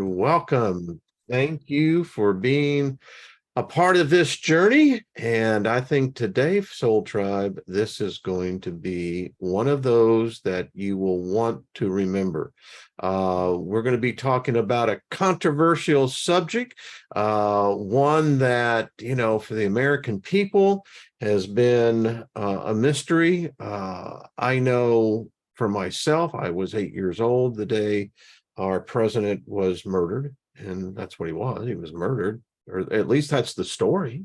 Welcome. Thank you for being a part of this journey. And I think today, Soul Tribe, this is going to be one of those that you will want to remember. We're going to be talking about a controversial subject, one that, for the American people has been a mystery. I know for myself, I was 8 years old the day our president was murdered, and that's what he was. He was murdered, or at least that's the story,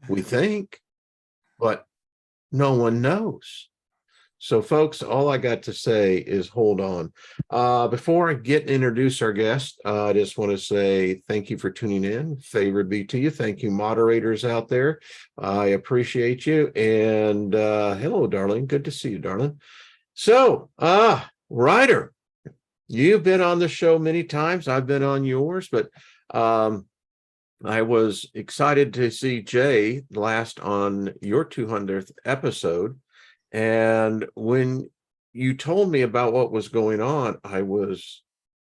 we think, but no one knows. So, folks, all I got to say is hold on. Before I introduce our guest, I just want to say thank you for tuning in. Favor be to you. Thank you, moderators out there. I appreciate you. And hello, darling. Good to see you, darling. So, Ryder, you've been on the show many times. I've been on yours, but I was excited to see Jay last on your 200th episode. And when you told me about what was going on, I was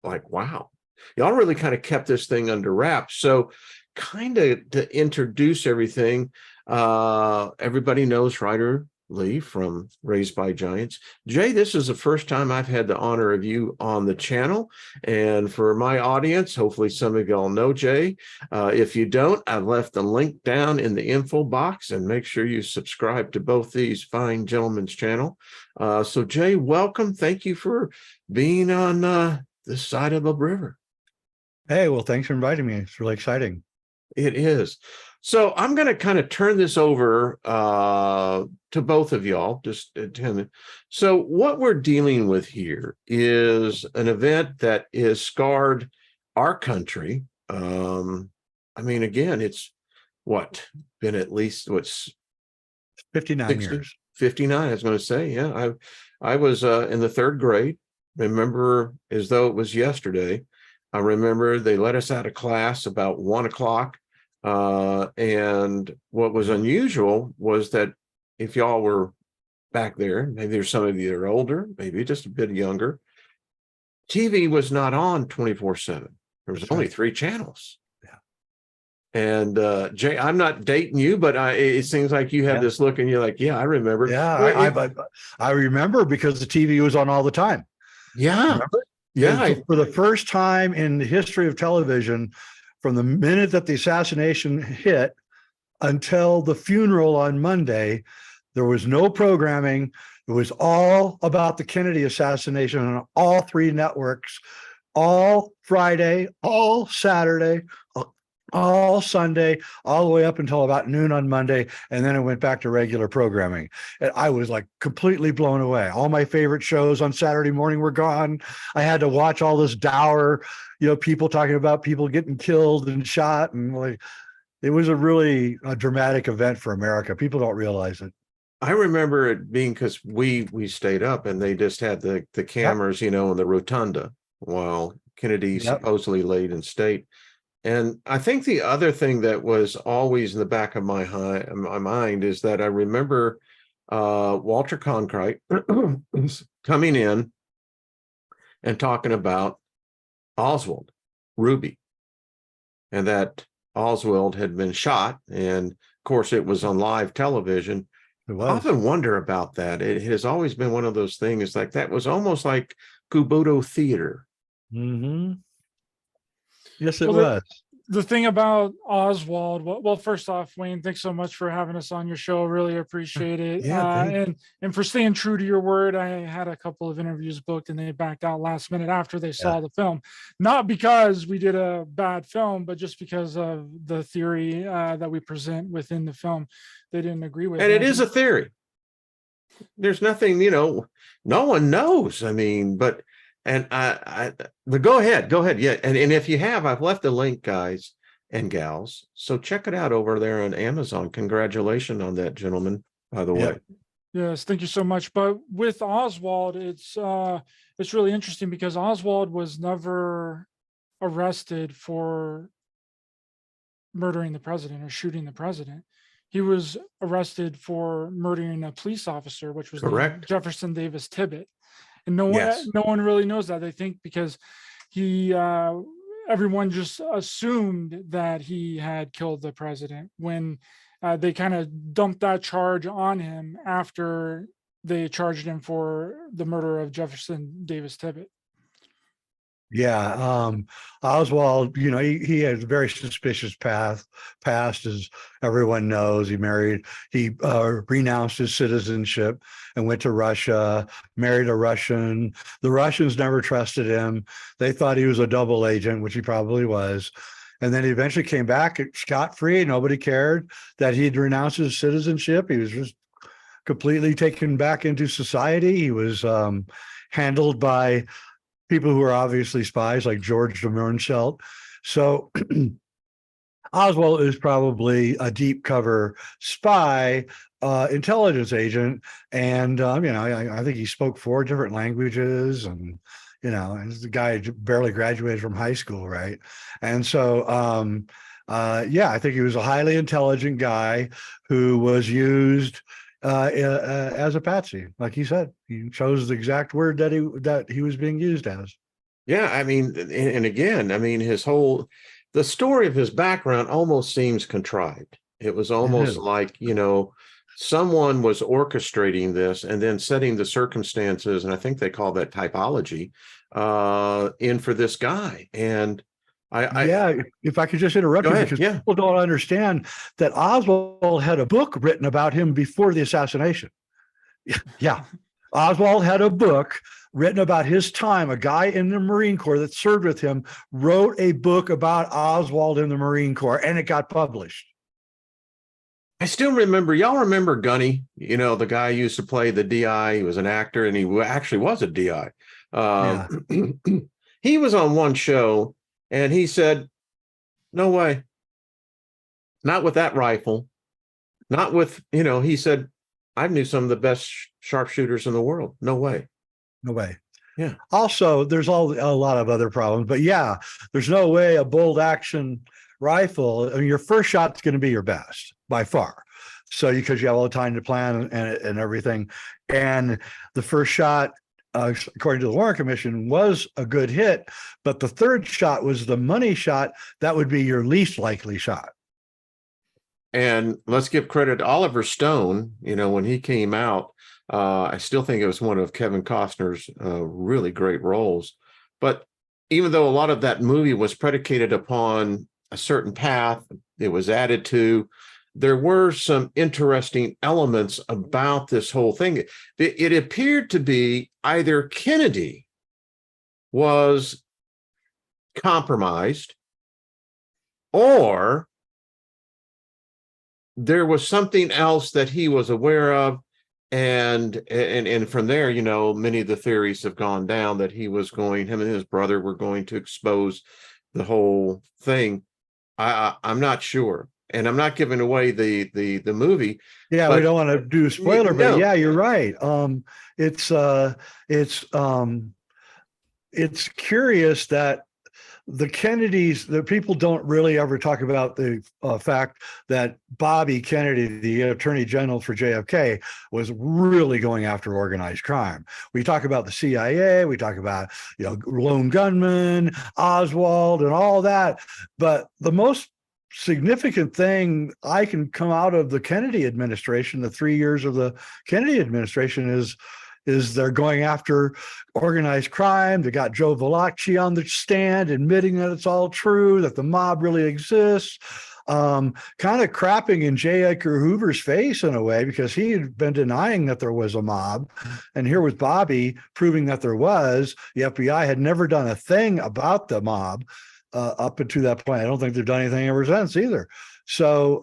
like, wow, y'all really kind of kept this thing under wraps. So kind of to introduce everything, everybody knows Ryder Lee from Raised by Giants. Jay, this is the first time I've had the honor of you on the channel. And for my audience, hopefully some of y'all know Jay. If you don't, I've left the link down in the info box, and make sure you subscribe to both these fine gentlemen's channel. So Jay, welcome. Thank you for being on this side of the river. Hey, well, thanks for inviting me. It's really exciting. It is. So I'm going to kind of turn this over to both of y'all. So what we're dealing with here is an event that has scarred our country. I mean, again, it's been at least 59 60, years. 59, I was going to say. Yeah, I was in the third grade. Remember as though it was yesterday. I remember they let us out of class about 1 o'clock. And what was unusual was that if y'all were back there, maybe there's some of you that are older, maybe just a bit younger, TV was not on 24/7. There was only 3 channels. Yeah. And Jay, I'm not dating you, but it seems like you have this look and you're like, yeah, I remember. Yeah, I remember because the TV was on all the time. Yeah. Remember? Yeah. For the first time in the history of television, from the minute that the assassination hit until the funeral on Monday, there was no programming. It was all about the Kennedy assassination on all 3 networks, all Friday, all Saturday, all Sunday, all the way up until about noon on Monday. And then it went back to regular programming. And I was like completely blown away. All my favorite shows on Saturday morning were gone. I had to watch all this dour, people talking about people getting killed and shot. And it was a really dramatic event for America. People don't realize it. I remember it being because we stayed up and they just had the cameras, in the rotunda while Kennedy supposedly laid in state. And I think the other thing that was always in the back of my mind is that I remember Walter Cronkite coming in and talking about Oswald, Ruby, and that Oswald had been shot. And of course, it was on live television. I often wonder about that. It has always been one of those things like that was almost like Kubuto theater. Mm-hmm. Yes, it was. The thing about Oswald, well, first off, Wayne, thanks so much for having us on your show. Really appreciate it. And for staying true to your word. I had a couple of interviews booked and they backed out last minute after they saw the film. Not because we did a bad film, but just because of the theory that we present within the film. They didn't agree with. And it is a theory. There's nothing, no one knows. I mean, but go ahead. Yeah. And if you have, I've left a link, guys and gals. So check it out over there on Amazon. Congratulations on that, gentleman, by the way. Yes, thank you so much. But with Oswald, it's really interesting because Oswald was never arrested for murdering the president or shooting the president. He was arrested for murdering a police officer, which was Jefferson Davis Tibbet. And no one really knows that. They think because he everyone just assumed that he had killed the president when they kind of dumped that charge on him after they charged him for the murder of Jefferson Davis Tippit. Yeah, Oswald, he has a very suspicious past, as everyone knows. He renounced his citizenship and went to Russia, married a Russian. The Russians never trusted him. They thought he was a double agent, which he probably was. And then he eventually came back scot-free. Nobody cared that he'd renounced his citizenship. He was just completely taken back into society. He was handled by people who are obviously spies like George de Mohrenschelt. So Oswald is probably a deep cover spy, intelligence agent. And, I think he spoke 4 different languages, and, the guy barely graduated from high school. Right. And so, I think he was a highly intelligent guy who was used as a patsy. Like he said, he chose the exact word that he was being used as. Yeah, I mean, and again, I mean, the story of his background almost seems contrived. It was almost like, someone was orchestrating this and then setting the circumstances, and I think they call that typology, in for this guy. And if I could just interrupt you, because people don't understand that Oswald had a book written about him before the assassination. Yeah, Oswald had a book written about his time. A guy in the Marine Corps that served with him wrote a book about Oswald in the Marine Corps, and it got published. I still remember, y'all remember Gunny, the guy who used to play the DI. He was an actor, and he actually was a DI. He was on one show, and he said, no way. Not with that rifle. Not with, he said, I knew some of the best sharpshooters in the world. No way. No way. Yeah. Also, there's a lot of other problems, but there's no way a bolt action rifle, your first shot's going to be your best by far. So because you have all the time to plan and everything. And the first shot, according to the Warren Commission, was a good hit, but the third shot was the money shot. That would be your least likely shot. And let's give credit to Oliver Stone. When he came out, I still think it was one of Kevin Costner's really great roles. But even though a lot of that movie was predicated upon a certain path, it was added to, there were some interesting elements about this whole thing. It appeared to be either Kennedy was compromised, or there was something else that he was aware of. And from there, many of the theories have gone down that him and his brother were going to expose the whole thing. I'm not sure. And I'm not giving away the movie. Yeah, but we don't want to do a spoiler, but yeah, you're right. It's curious that the Kennedys, the people don't really ever talk about the fact that Bobby Kennedy, the attorney general for JFK, was really going after organized crime. We talk about the CIA, we talk about, lone gunmen, Oswald and all that. But the most significant thing I can come out of the Kennedy administration, the 3 years of the Kennedy administration, is they're going after organized crime. They got Joe Valachi on the stand admitting that it's all true, that the mob really exists, kind of crapping in J. Edgar Hoover's face in a way, because he had been denying that there was a mob. And here was Bobby proving that there was. The FBI had never done a thing about the mob up into that point. I don't think they've done anything ever since either. So,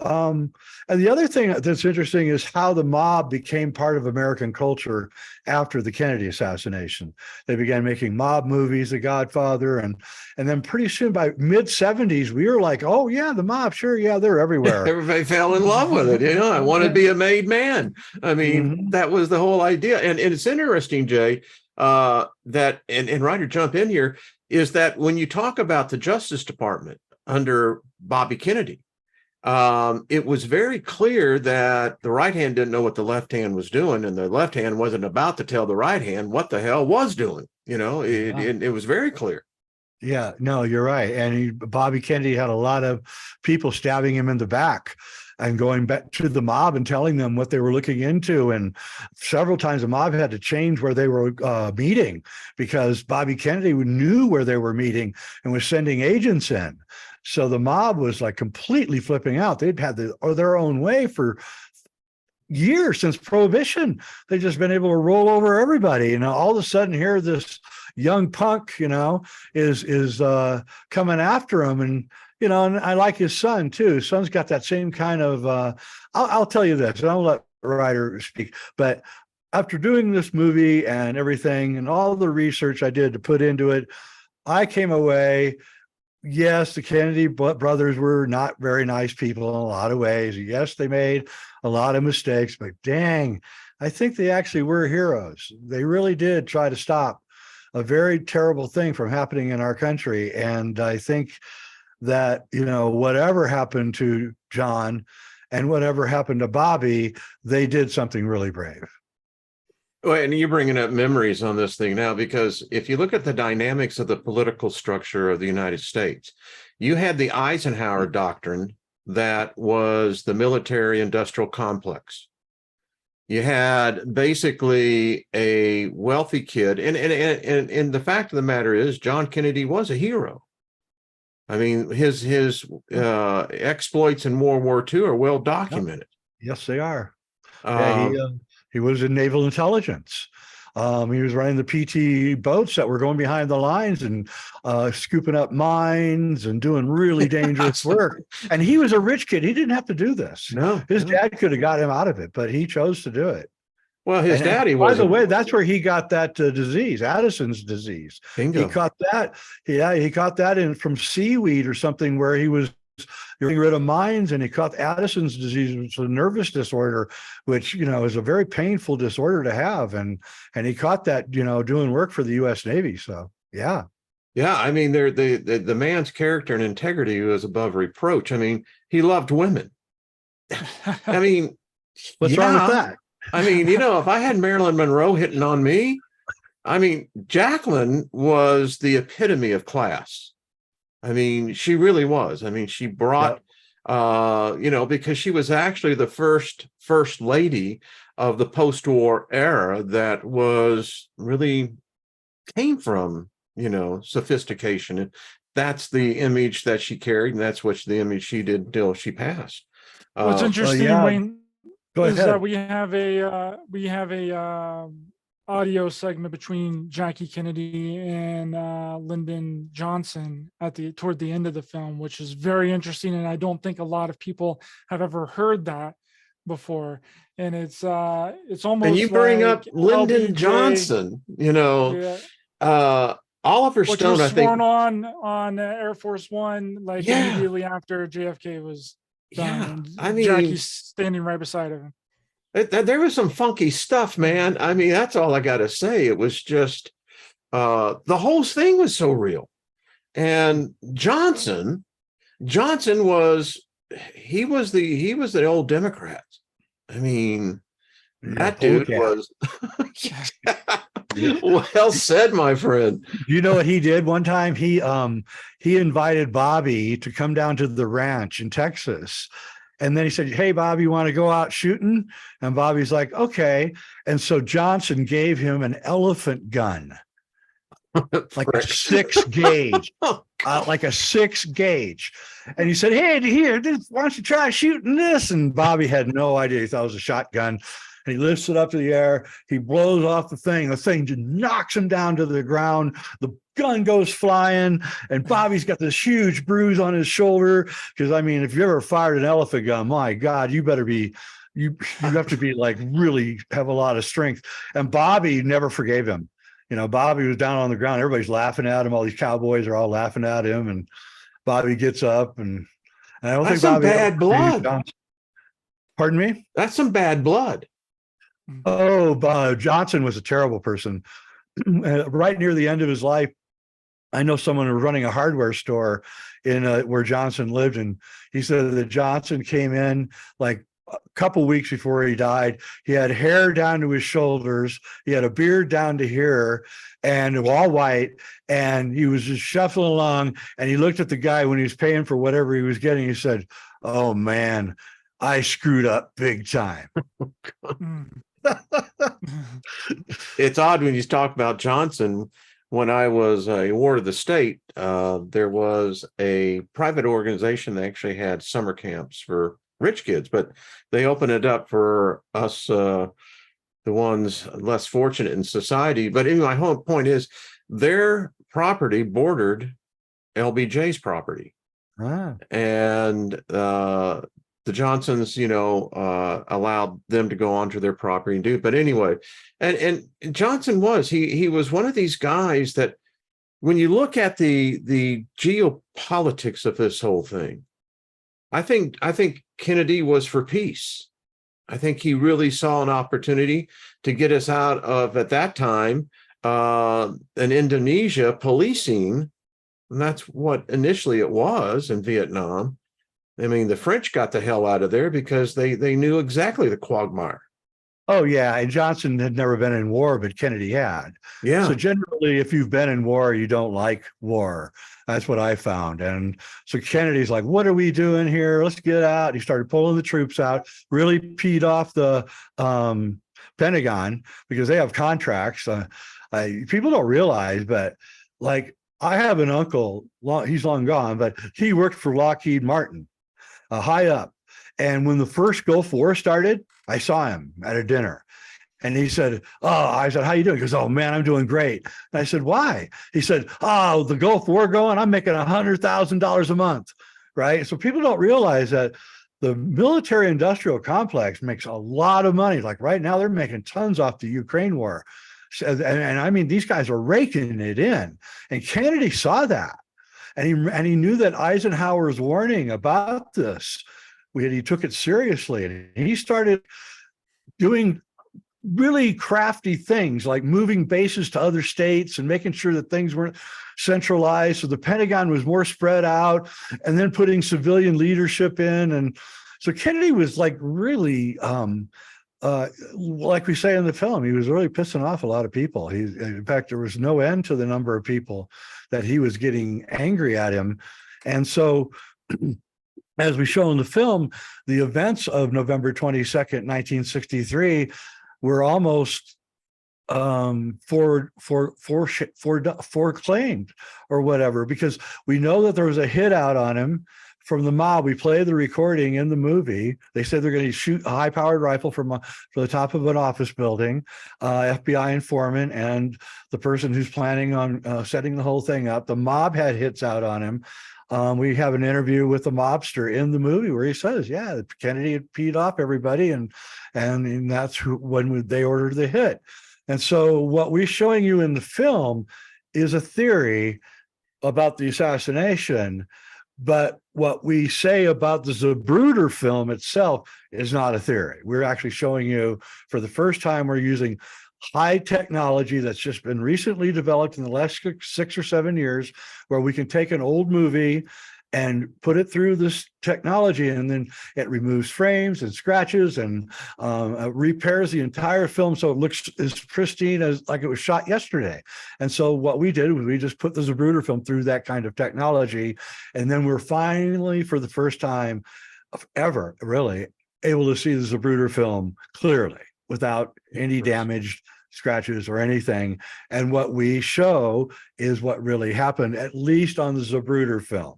and the other thing that's interesting is how the mob became part of American culture after the Kennedy assassination. They began making mob movies, The Godfather, and then pretty soon by mid-70s, we were like, oh yeah, the mob, sure, yeah, they're everywhere. Everybody fell in love with it. I want to be a made man. I mean, that was the whole idea. And it's interesting, Jay, that, and Ryder, jump in here, is that when you talk about the Justice Department under Bobby Kennedy, it was very clear that the right hand didn't know what the left hand was doing, and the left hand wasn't about to tell the right hand what the hell was doing. It was very clear. Yeah, no, you're right. And Bobby Kennedy had a lot of people stabbing him in the back and going back to the mob and telling them what they were looking into. And several times the mob had to change where they were meeting because Bobby Kennedy knew where they were meeting and was sending agents in. So the mob was like completely flipping out. They'd had their own way for years since Prohibition. They've just been able to roll over everybody. And all of a sudden here, this young punk, is coming after him. And I like his son too. His son's got that same kind of, I'll tell you this, and I'll let Ryder speak, but after doing this movie and everything and all the research I did to put into it, I came away, yes, the Kennedy brothers were not very nice people in a lot of ways. Yes, they made a lot of mistakes, but dang, I think they actually were heroes. They really did try to stop a very terrible thing from happening in our country. And I think that, whatever happened to John and whatever happened to Bobby, they did something really brave. Well, and you're bringing up memories on this thing now, because if you look at the dynamics of the political structure of the United States, you had the Eisenhower Doctrine that was the military industrial complex. You had basically a wealthy kid. And the fact of the matter is, John Kennedy was a hero. I mean, his exploits in World War II are well documented. Yes, they are. He was in naval intelligence. He was running the PT boats that were going behind the lines and scooping up mines and doing really dangerous work. And he was a rich kid. He didn't have to do this. No, his dad could have got him out of it, but he chose to do it. Well, his daddy was. By the way, that's where he got that disease, Addison's disease. Bingo. He caught that. Yeah, he caught that from seaweed or something where he was getting rid of mines, and he caught Addison's disease, which is a nervous disorder, which is a very painful disorder to have, and he caught that doing work for the U.S. Navy. So yeah. I mean, the man's character and integrity was above reproach. I mean, he loved women. I mean, what's wrong with that? I mean, if I had Marilyn Monroe hitting on me, I mean, Jacqueline was the epitome of class. I mean, she really was. I mean, she brought, because she was actually the first lady of the post-war era that was really came from, sophistication. And that's the image that she carried, and that's what the image she did until she passed. What's interesting, Wayne, is that we have a audio segment between Jackie Kennedy and Lyndon Johnson toward the end of the film, which is very interesting, and I don't think a lot of people have ever heard that before. And it's almost. And you bring up Lyndon Johnson, Oliver Stone, I think, sworn on Air Force One, immediately after JFK was done. Yeah, I mean, Jackie's standing right beside him. There was some funky stuff, man. I mean, that's all I got to say. It was just the whole thing was so real. And Johnson was the old Democrat. I mean, that dude was well said, my friend. You know what he did one time? He invited Bobby to come down to the ranch in Texas. And then he said, "Hey, Bobby, you want to go out shooting?" And Bobby's like, "Okay." And so Johnson gave him an elephant gun, like a 6 gauge, like a 6 gauge. And he said, "Hey, here, why don't you try shooting this?" And Bobby had no idea. He thought it was a shotgun. And he lifts it up to the air. He blows off the thing. The thing just knocks him down to the ground. The gun goes flying, and Bobby's got this huge bruise on his shoulder. Because I mean, if you ever fired an elephant gun, my God, you better be, you have to be like really have a lot of strength. And Bobby never forgave him. Bobby was down on the ground. Everybody's laughing at him. All these cowboys are all laughing at him, and Bobby gets up, and I don't think Bobby. That's some bad blood. Pardon me? That's some bad blood. Oh, Johnson was a terrible person. Right near the end of his life, I know someone who was running a hardware store in where Johnson lived, and he said that Johnson came in like couple weeks before he died. He had hair down to his shoulders. He had a beard down to here and all white. And he was just shuffling along. And he looked at the guy when he was paying for whatever he was getting. He said, "Oh man, I screwed up big time." It's odd when you talk about Johnson. When I was a ward of the state, there was a private organization that actually had summer camps for rich kids, but they opened it up for us, the ones less fortunate in society. But anyway, my whole point is their property bordered LBJ's property. And the Johnsons, allowed them to go onto their property and do it. But anyway, and Johnson he was one of these guys that when you look at the geopolitics of this whole thing, I think Kennedy was for peace. I think he really saw an opportunity to get us out of, at that time, an Indonesia policing, and that's what initially it was in Vietnam. I mean, the French got the hell out of there because they knew exactly the quagmire. Oh, yeah. And Johnson had never been in war, but Kennedy had. Yeah. So generally, if you've been in war, you don't like war. That's what I found. And so Kennedy's like, "What are we doing here? Let's get out." He started pulling the troops out, really peed off the Pentagon because they have contracts. People don't realize, but like I have an uncle, he's long gone, but he worked for Lockheed Martin, high up. And when the first Gulf War started, I saw him at a dinner. And he said, I said, "How you doing?" He goes, "Oh man, I'm doing great." And I said, "Why?" He said, "Oh, the Gulf War going, I'm making $100,000 a month." Right. So people don't realize that the military industrial complex makes a lot of money. Like right now, they're making tons off the Ukraine war. And I mean, these guys are raking it in. And Kennedy saw that. And he knew that Eisenhower's warning about this, he took it seriously. And he started doing really crafty things like moving bases to other states and making sure that things weren't centralized. So the Pentagon was more spread out, and then putting civilian leadership in. And so Kennedy was like really, like we say in the film, he was really pissing off a lot of people. In fact, there was no end to the number of people that he was getting angry at him. And so as we show in the film, the events of November 22nd, 1963 were almost foreclaimed or whatever, because we know that there was a hit out on him from the mob. We play the recording in the movie. They said they're going to shoot a high-powered rifle from the top of an office building. FBI informant and the person who's planning on setting the whole thing up. The mob had hits out on him. We have an interview with the mobster in the movie where he says, "Yeah, Kennedy had peed off everybody, and that's when they ordered the hit." And so what we're showing you in the film is a theory about the assassination, but what we say about the Zapruder film itself is not a theory. We're actually showing you, for the first time, we're using high technology that's just been recently developed in the last 6 or 7 years, where we can take an old movie and put it through this technology, and then it removes frames and scratches and repairs the entire film so it looks as pristine as like it was shot yesterday. And so what we did was we just put the Zapruder film through that kind of technology, and then we're finally, for the first time ever, really able to see the Zapruder film clearly, without any damaged scratches or anything. And what we show is what really happened, at least on the Zapruder film.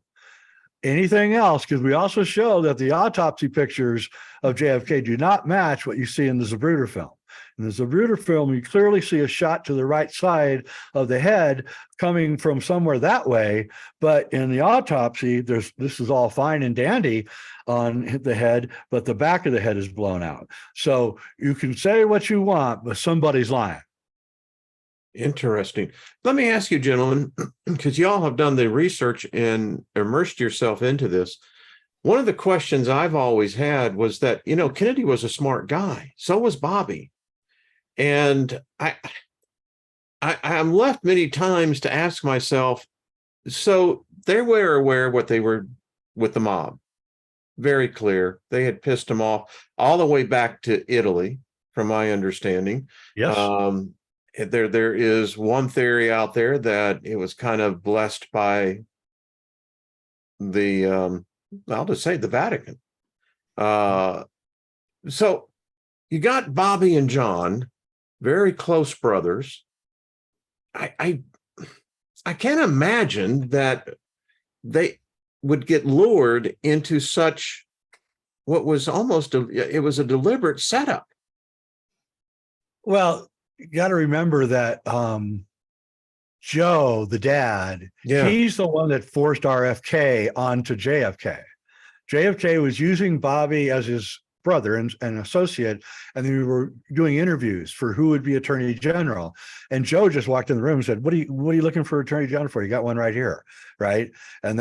Anything else, because we also show that the autopsy pictures of JFK do not match what you see in the Zapruder film. In the Zapruder film, you clearly see a shot to the right side of the head coming from somewhere that way. But in the autopsy, this is all fine and dandy on the head, but the back of the head is blown out. So you can say what you want, but somebody's lying. Interesting. Let me ask you, gentlemen, because y'all have done the research and immersed yourself into this. One of the questions I've always had was that, Kennedy was a smart guy. So was Bobby. And I'm left many times to ask myself, so they were aware what they were with the mob. very clear. They had pissed him off all the way back to Italy, from my understanding. Yes. There is one theory out there that it was kind of blessed by the I'll just say the Vatican. So you got Bobby and John, very close brothers. I can't imagine that they would get lured into such what was almost it was a deliberate setup. Well, you got to remember that Joe, the dad, he's the one that forced RFK onto JFK. JFK was using Bobby as his brother and associate, and we were doing interviews for who would be attorney general. And Joe just walked in the room and said, what are you looking for attorney general for? You got one right here, right? And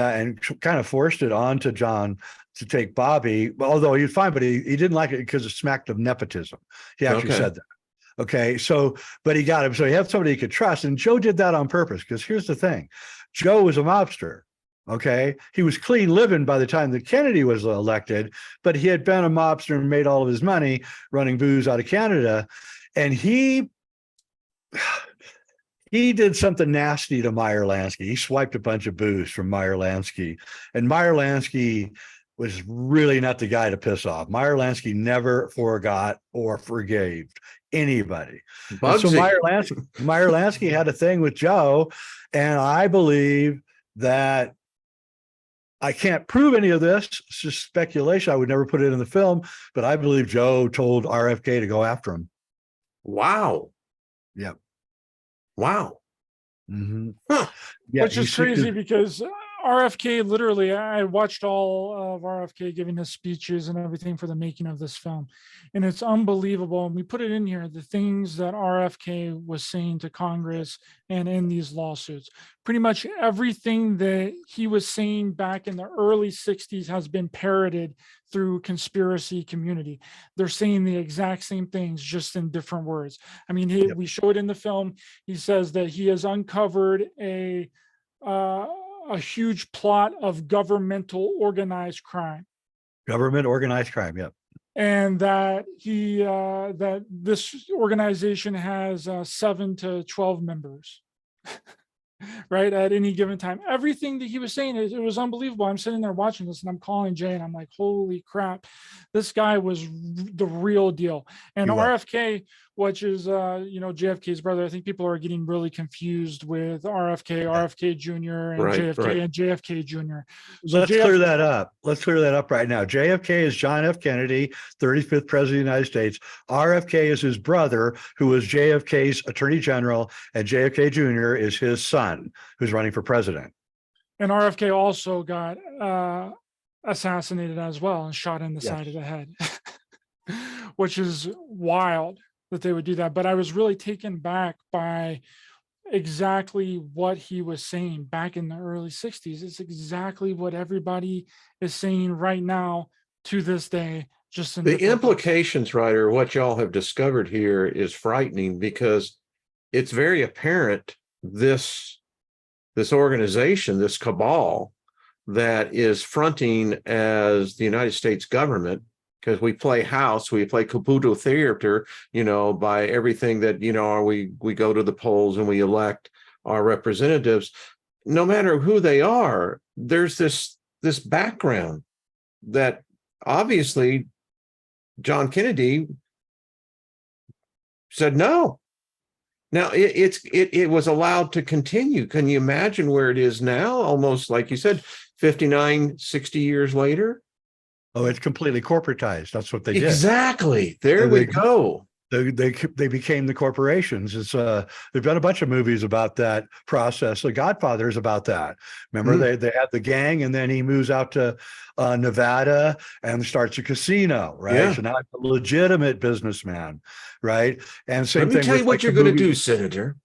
kind of forced it on to John to take Bobby, although he's fine, but he didn't like it because it smacked of nepotism. He actually said that. Okay, so, but he got him. So he had somebody he could trust. And Joe did that on purpose, because here's the thing. Joe was a mobster. Okay, he was clean living by the time that Kennedy was elected, but he had been a mobster and made all of his money running booze out of Canada. And he did something nasty to Meyer Lansky. He swiped a bunch of booze from Meyer Lansky. And Meyer Lansky was really not the guy to piss off. Meyer Lansky never forgot or forgave anybody. So Meyer Lansky had a thing with Joe, and I believe that, I can't prove any of this, it's just speculation. I would never put it in the film, but I believe Joe told RFK to go after him. Wow. Yep. Wow. Mm-hmm. Huh. Yeah, which is crazy because RFK, literally, I watched all of RFK giving his speeches and everything for the making of this film. And it's unbelievable. And we put it in here, the things that RFK was saying to Congress and in these lawsuits. Pretty much everything that he was saying back in the early 60s has been parroted through conspiracy community. They're saying the exact same things, just in different words. I mean, we show it in the film. He says that he has uncovered a huge plot of governmental organized crime. Government organized crime, yep. And that that this organization has 7 to 12 members, right, at any given time. Everything that he was saying, it was unbelievable. I'm sitting there watching this, and I'm calling Jay, and I'm like, holy crap, this guy was the real deal. And RFK, which is JFK's brother, I think people are getting really confused with RFK Jr. and JFK and JFK Jr. Let's clear that up. Let's clear that up right now. JFK is John F. Kennedy, 35th president of the United States. RFK is his brother, who was JFK's attorney general, and JFK Jr. is his son, who's running for president. And RFK also got assassinated as well and shot in the side of the head, which is wild that they would do that. But I was really taken back by exactly what he was saying back in the early 60s. It's exactly what everybody is saying right now to this day. Just in the implications, Ryder, what y'all have discovered here is frightening, because it's very apparent this organization, this cabal that is fronting as the United States government, because we play house, we play Caputo theater, by everything that, we go to the polls and we elect our representatives. No matter who they are, there's this background that obviously John Kennedy said no. Now it was allowed to continue. Can you imagine where it is now? Almost like you said, 59, 60 years later. Oh, it's completely corporatized. That's what they did. Exactly. There we go. They became the corporations. It's there've been a bunch of movies about that process. The Godfather is about that. Remember, they had the gang, and then he moves out to Nevada and starts a casino, right? Yeah. So now it's a legitimate businessman, right? And same thing. Let me tell you what you're going to do, Senator.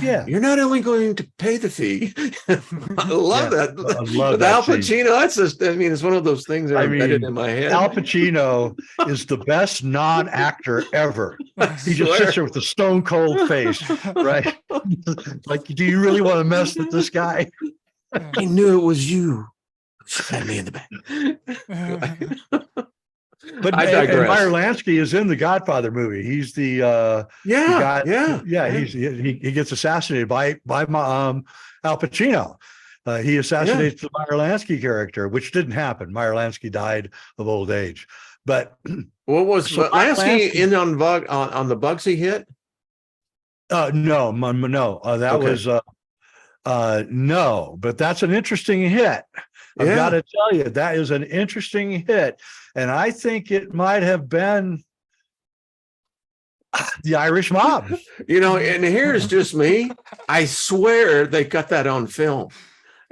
Yeah, you're not only going to pay the fee. I love that. I love that Al Pacino. That's just. I mean, it's one of those things that are embedded in my head. Al Pacino is the best non-actor ever. He just sits there with a stone cold face, right? Like, do you really want to mess with this guy? I knew it was you. Stab me in the back. But I and digress. Meyer Lansky is in the Godfather movie. He's the he gets assassinated by Al Pacino. He assassinates the Meyer Lansky character, which didn't happen. Meyer Lansky died of old age. But what was Lansky in on the Bugsy hit? No, that was no, but that's an interesting hit. I've got to tell you, that is an interesting hit. And I think it might have been the Irish mob. You know, and here's just me. I swear they got that on film.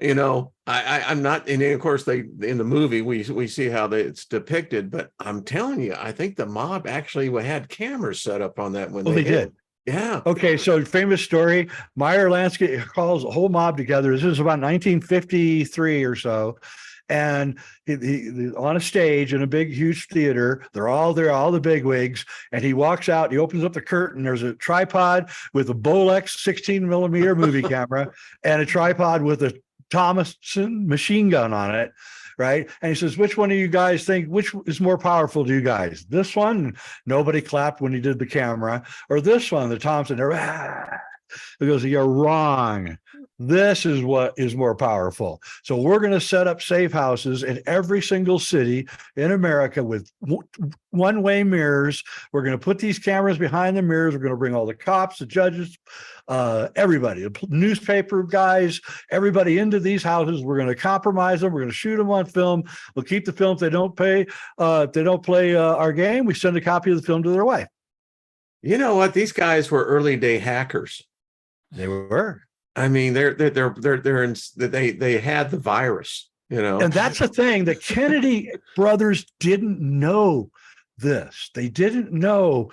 You know, I'm not, and of course they in the movie we see how it's depicted, but I'm telling you, I think the mob actually had cameras set up on that when they did. Yeah. Okay, so famous story. Meyer Lansky calls a whole mob together. This is about 1953 or so. And he on a stage in a big, huge theater. They're all there, all the bigwigs. And he walks out, he opens up the curtain. There's a tripod with a Bolex 16 millimeter movie camera and a tripod with a Thompson machine gun on it. Right. And he says, which one of you guys think, which is more powerful to you guys? This one? Nobody clapped when he did the camera. Or this one, the Thompson. He goes, you're wrong. This is what is more powerful. So we're going to set up safe houses in every single city in America with one-way mirrors. We're going to put these cameras behind the mirrors. We're going to bring all the cops, the judges, everybody, the newspaper guys, everybody into these houses. We're going to compromise them. We're going to shoot them on film. We'll keep the film. If they don't play our game, we send a copy of the film to their wife. You know what? These guys were early day hackers. They were. I mean, they had the virus, you know. And that's the thing. The Kennedy brothers didn't know this. They didn't know.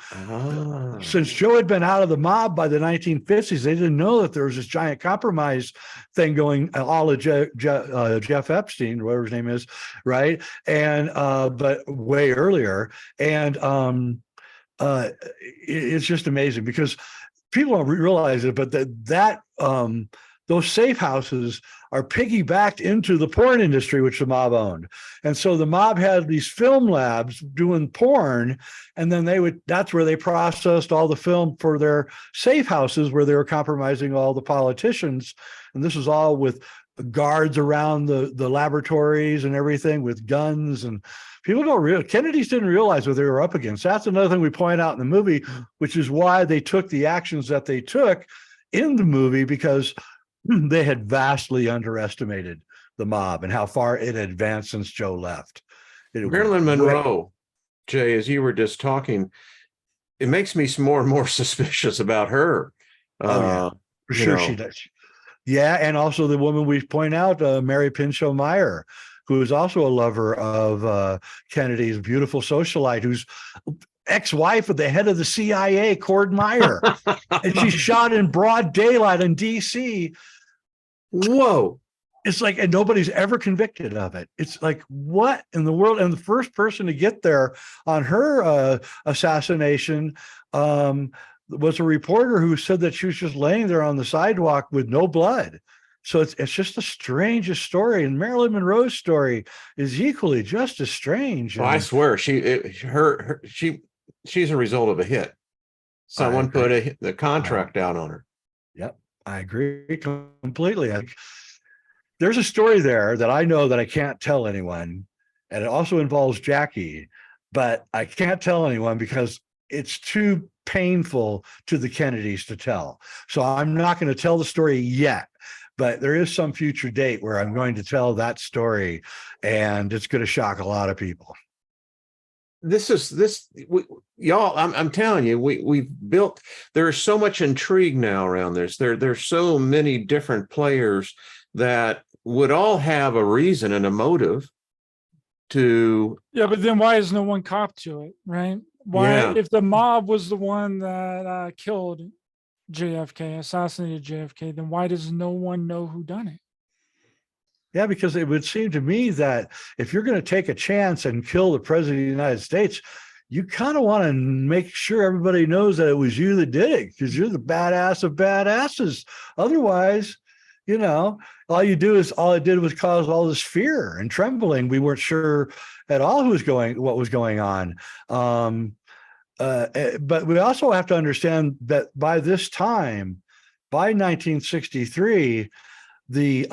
Since Joe had been out of the mob by the 1950s, they didn't know that there was this giant compromise thing going, a la Jeff Epstein, whatever his name is, right? And but way earlier. And it's just amazing because people don't realize it, but those safe houses are piggybacked into the porn industry, which the mob owned. And so the mob had these film labs doing porn, and then that's where they processed all the film for their safe houses where they were compromising all the politicians. And this was all with guards around the laboratories and everything with guns, and people Kennedys didn't realize what they were up against. That's another thing we point out in the movie, which is why they took the actions that they took in the movie, because they had vastly underestimated the mob and how far it had advanced since Joe left. Marilyn Monroe, Jay, as you were just talking, it makes me more and more suspicious about her. For sure she does. Yeah, and also the woman we point out, Mary Pinchot Meyer, who is also a lover of Kennedy's, beautiful socialite, who's ex-wife of the head of the CIA, Cord Meyer. And she's shot in broad daylight in DC. Whoa. It's like, and nobody's ever convicted of it. It's like, what in the world? And the first person to get there on her assassination was a reporter who said that she was just laying there on the sidewalk with no blood. So it's just the strangest story. And Marilyn Monroe's story is equally just as strange. Well, I swear she's a result of a hit. Someone put the contract out on her. Yep, I agree completely. There's a story there that I know that I can't tell anyone, and it also involves Jackie, but I can't tell anyone because it's too painful to the Kennedys to tell. So I'm not going to tell the story yet, but there is some future date where I'm going to tell that story, and it's going to shock a lot of people. Y'all, I'm telling you, we've built, there's so much intrigue now around this. There's so many different players that would all have a reason and a motive to. Yeah, but then why is no one cop to it, right? Why, if the mob was the one that killed JFK, assassinated JFK, then why does no one know who done it? Yeah, because it would seem to me that if you're going to take a chance and kill the president of the United States, you kind of want to make sure everybody knows that it was you that did it, because you're the badass of badasses. Otherwise, You know, all it did was cause all this fear and trembling. We weren't sure at all what was going on. But we also have to understand that by this time, by 1963, the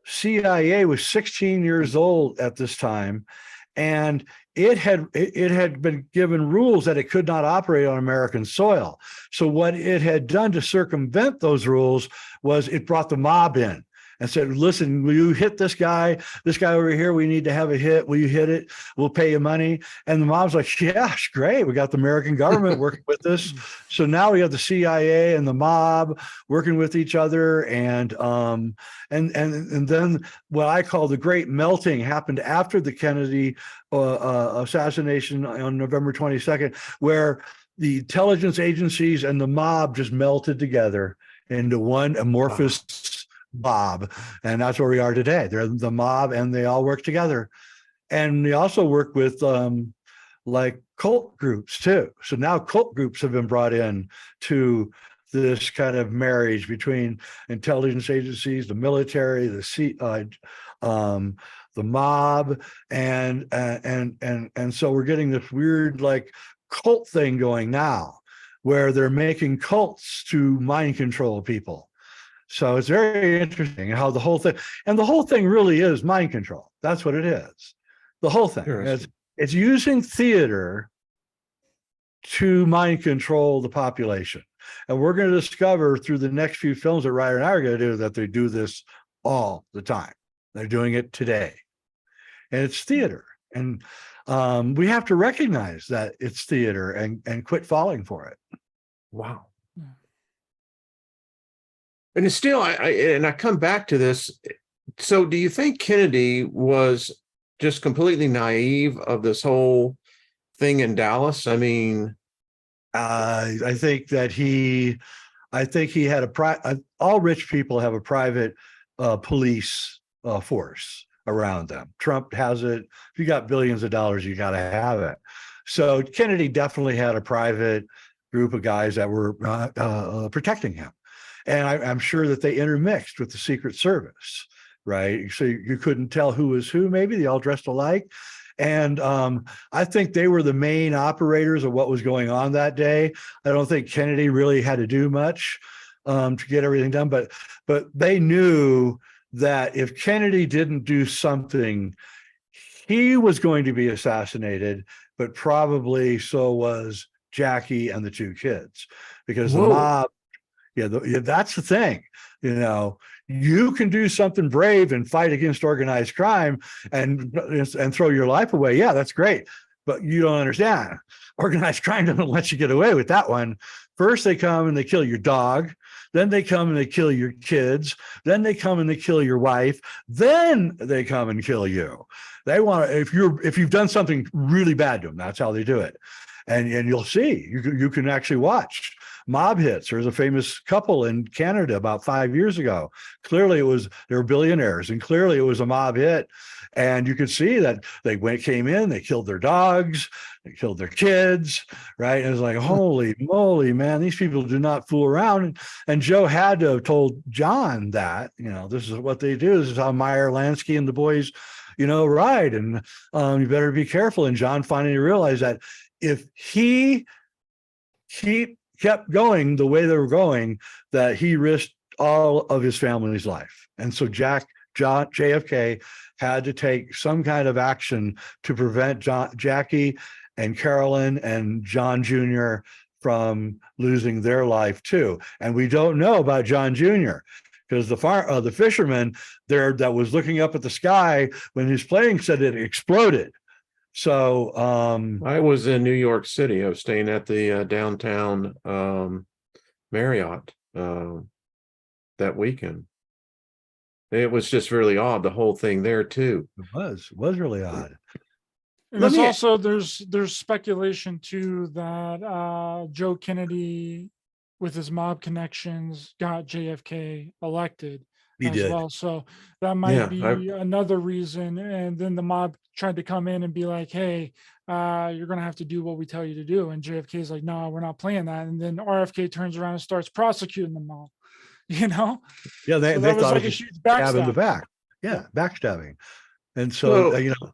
CIA was 16 years old at this time, and it had been given rules that it could not operate on American soil. So what it had done to circumvent those rules was it brought the mob in and said, listen, will you hit this guy over here? We need to have a hit. Will you hit it? We'll pay you money. And the mob's like, yeah, great. We got the American government working with us. So now we have the CIA and the mob working with each other. And then what I call the great melting happened after the Kennedy assassination on November 22nd, where the intelligence agencies and the mob just melted together into one amorphous mob. And that's where we are today. They're the mob and they all work together. And they also work with like cult groups too. So now cult groups have been brought in to this kind of marriage between intelligence agencies, the military, the mob, and so we're getting this weird like cult thing going now, where they're making cults to mind control people. So it's very interesting how the whole thing really is mind control. That's what it is. The whole thing. It's using theater to mind control the population. And we're going to discover through the next few films that Ryder and I are going to do that they do this all the time. They're doing it today. And it's theater. And we have to recognize that it's theater and quit falling for it. Wow. And it's still, I come back to this. So do you think Kennedy was just completely naive of this whole thing in Dallas? I mean, I think he had all rich people have a private police force around them. Trump has it. If you got billions of dollars, you got to have it. So Kennedy definitely had a private group of guys that were protecting him. And I'm sure that they intermixed with the Secret Service, right? So you couldn't tell who was who. Maybe they all dressed alike. And I think they were the main operators of what was going on that day. I don't think Kennedy really had to do much to get everything done, but they knew that if Kennedy didn't do something, he was going to be assassinated, but probably so was Jackie and the two kids, because the mob. Yeah, that's the thing. You know, you can do something brave and fight against organized crime and throw your life away. Yeah, that's great. But you don't understand. Organized crime doesn't let you get away with that one. First, they come and they kill your dog. Then they come and they kill your kids. Then they come and they kill your wife. Then they come and kill you. They want to, if you've done something really bad to them, that's how they do it. And you'll see, you can actually watch mob hits. There's a famous couple in Canada about 5 years ago. Clearly they were billionaires, and clearly it was a mob hit. And you could see that they came in, they killed their dogs, they killed their kids, right? And it was like, holy moly, man, these people do not fool around. And Joe had to have told John that, this is what they do. This is how Meyer Lansky and the boys, ride. And you better be careful. And John finally realized that if he kept going the way they were going, that he risked all of his family's life. And so JFK had to take some kind of action to prevent Jackie and Carolyn and John Jr. from losing their life too. And we don't know about John Jr. because the fisherman there that was looking up at the sky when his plane said it exploded. So I was in New York City. I was staying at the downtown Marriott that weekend. It was just really odd, the whole thing there too. It was really odd. And there's speculation too that Joe Kennedy, with his mob connections, got JFK elected well. So that might be another reason. And then the mob tried to come in and be like, hey, you're going to have to do what we tell you to do. And JFK is like, no, we're not playing that. And then RFK turns around and starts prosecuting them all. you know? Yeah, So they that was thought like it a was huge stab in the backstab. back. Yeah, backstabbing. And so, So, you know,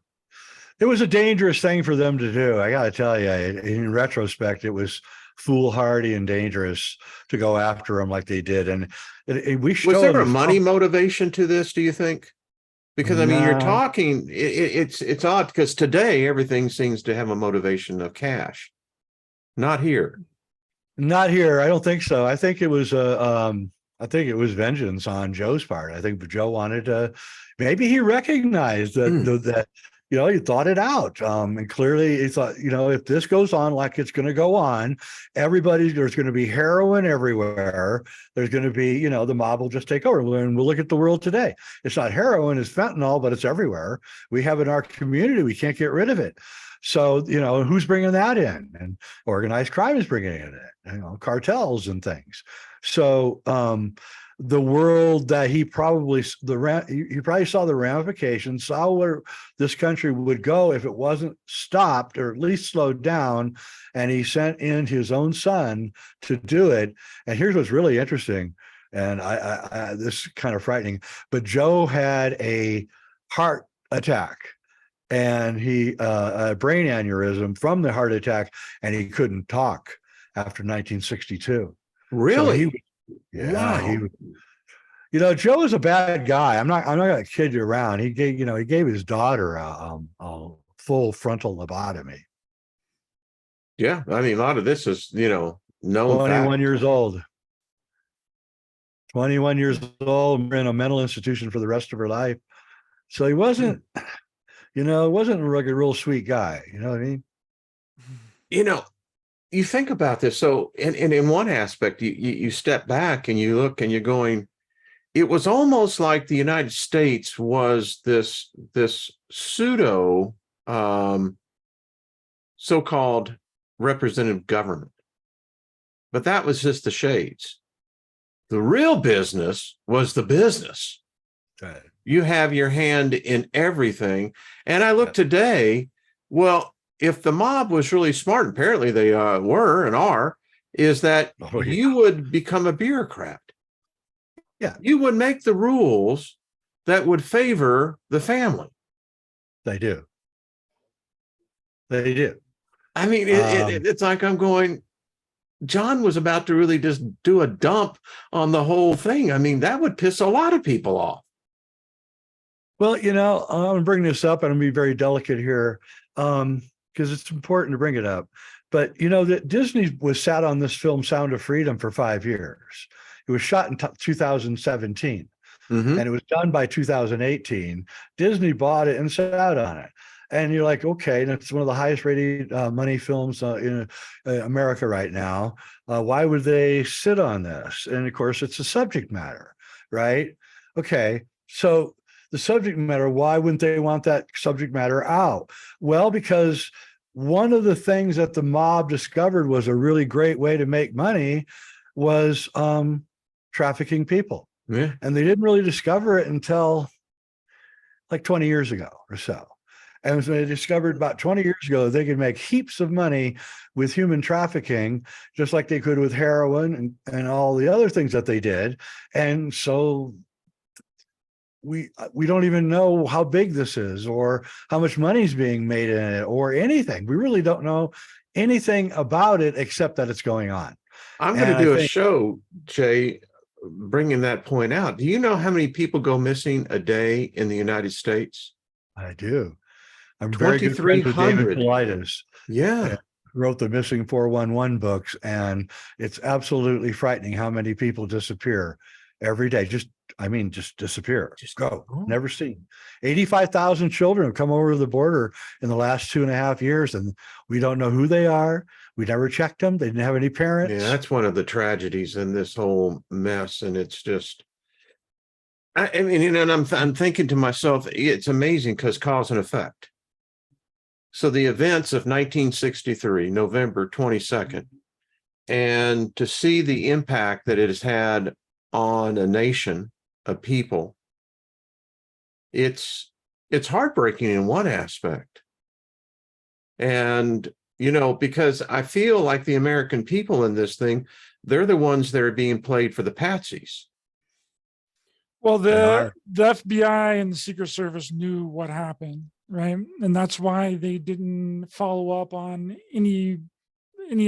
it was a dangerous thing for them to do. I got to tell you, in retrospect, it was foolhardy and dangerous to go after them like they did. And we was show in there a the money film, motivation to this, do you think? Because I mean, you're nah, talking, it's odd because today everything seems to have a motivation of cash. Not here. not here. I don't think so. I think it was I think it was vengeance on Joe's part. I think Joe wanted to. Maybe he recognized that that you know, he thought it out. And clearly he thought, you know, if this goes on like it's going to go on, there's going to be heroin everywhere. There's going to be, you know, the mob will just take over. And we'll look at the world today. It's not heroin, it's fentanyl, but it's everywhere. We have it in our community. We can't get rid of it. So, you know, who's bringing that in? And organized crime is bringing it in, you know, cartels and things. So, the world that he probably he probably saw the ramifications, saw where this country would go if it wasn't stopped or at least slowed down, and he sent in his own son to do it. And here's what's really interesting, and I this is kind of frightening, but Joe had a heart attack, and he a brain aneurysm from the heart attack, and he couldn't talk after 1962. Really? So yeah, Wow. you know, Joe is a bad guy. I'm not gonna kid you around. He gave his daughter a full frontal lobotomy. Yeah. I mean, a lot of this is, you know, known 21 fact. years old. 21 years old, in a mental institution for the rest of her life. So he wasn't, you know, wasn't like a real sweet guy. You know what I mean? You know, you think about this. So, and in one aspect, you step back and you look and you're going, it was almost like the United States was this pseudo so-called representative government. But that was just the shades. The real business was the business. Right. You have your hand in everything. And I look today, well, if the mob was really smart, apparently they were and are, is that you would become a bureaucrat. Yeah. You would make the rules that would favor the family. They do. They do. I mean, it's like I'm going, John was about to really just do a dump on the whole thing. I mean, that would piss a lot of people off. Well, you know, I'm going to bring this up, and I'm going to be very delicate here because it's important to bring it up. But, you know, that Disney was sat on this film, Sound of Freedom, for 5 years. It was shot in 2017, and it was done by 2018. Disney bought it and sat on it. And you're like, okay, and it's one of the highest rated money films in America right now. Why would they sit on this? And of course, it's a subject matter, right? Okay, so the subject matter, why wouldn't they want that subject matter out? Well, because one of the things that the mob discovered was a really great way to make money was trafficking people. Yeah. And they didn't really discover it until like 20 years ago or so. And so they discovered about 20 years ago they could make heaps of money with human trafficking, just like they could with heroin and all the other things that they did. And so we don't even know how big this is or how much money is being made in it or anything. We really don't know anything about it except that it's going on. I'm going to do a show, Jay, bringing that point out. Do you know how many people go missing a day in the United States? I do. I'm very good friends with David Paulides. Yeah. Wrote the Missing 411 books, and it's absolutely frightening how many people disappear every day. Just disappear. Just go. Never seen. 85,000 children have come over the border in the last 2.5 years, and we don't know who they are. We never checked them. They didn't have any parents. Yeah, that's one of the tragedies in this whole mess. And it's just, I mean, you know, and I'm thinking to myself, it's amazing because cause and effect. So the events of 1963, November 22nd, and to see the impact that it has had on a nation of people, it's heartbreaking in one aspect. And, you know, because I feel like the American people in this thing, they're the ones that are being played for the patsies. Well, our- the FBI and the Secret Service knew what happened, right? And that's why they didn't follow up on any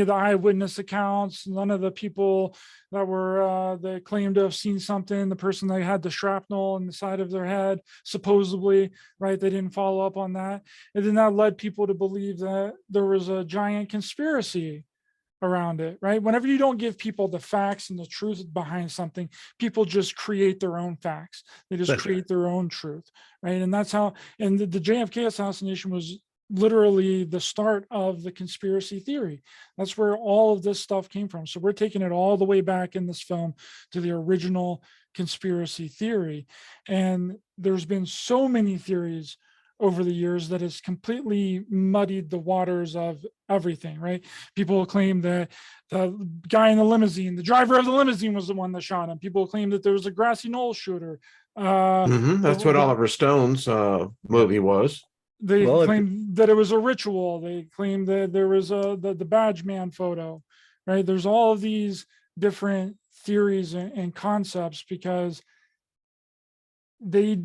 of the eyewitness accounts. None of the people that were that claimed to have seen something. The person that had the shrapnel in the side of their head, supposedly, right? They didn't follow up on that, and then that led people to believe that there was a giant conspiracy around it, right? Whenever you don't give people the facts and the truth behind something, people just create their own facts. They just That's create their own truth, right? And that's how, and the JFK assassination was literally the start of the conspiracy theory. That's where all of this stuff came from. So we're taking it all the way back in this film to the original conspiracy theory. And there's been so many theories over the years that has completely muddied the waters of everything, right? People claim that the guy in the limousine, the driver of the limousine, was the one that shot him. People claim that there was a grassy knoll shooter. That's what Oliver Stone's movie was. They claimed that it was a ritual. They claimed that there was the badge man photo, right? There's all of these different theories and concepts because they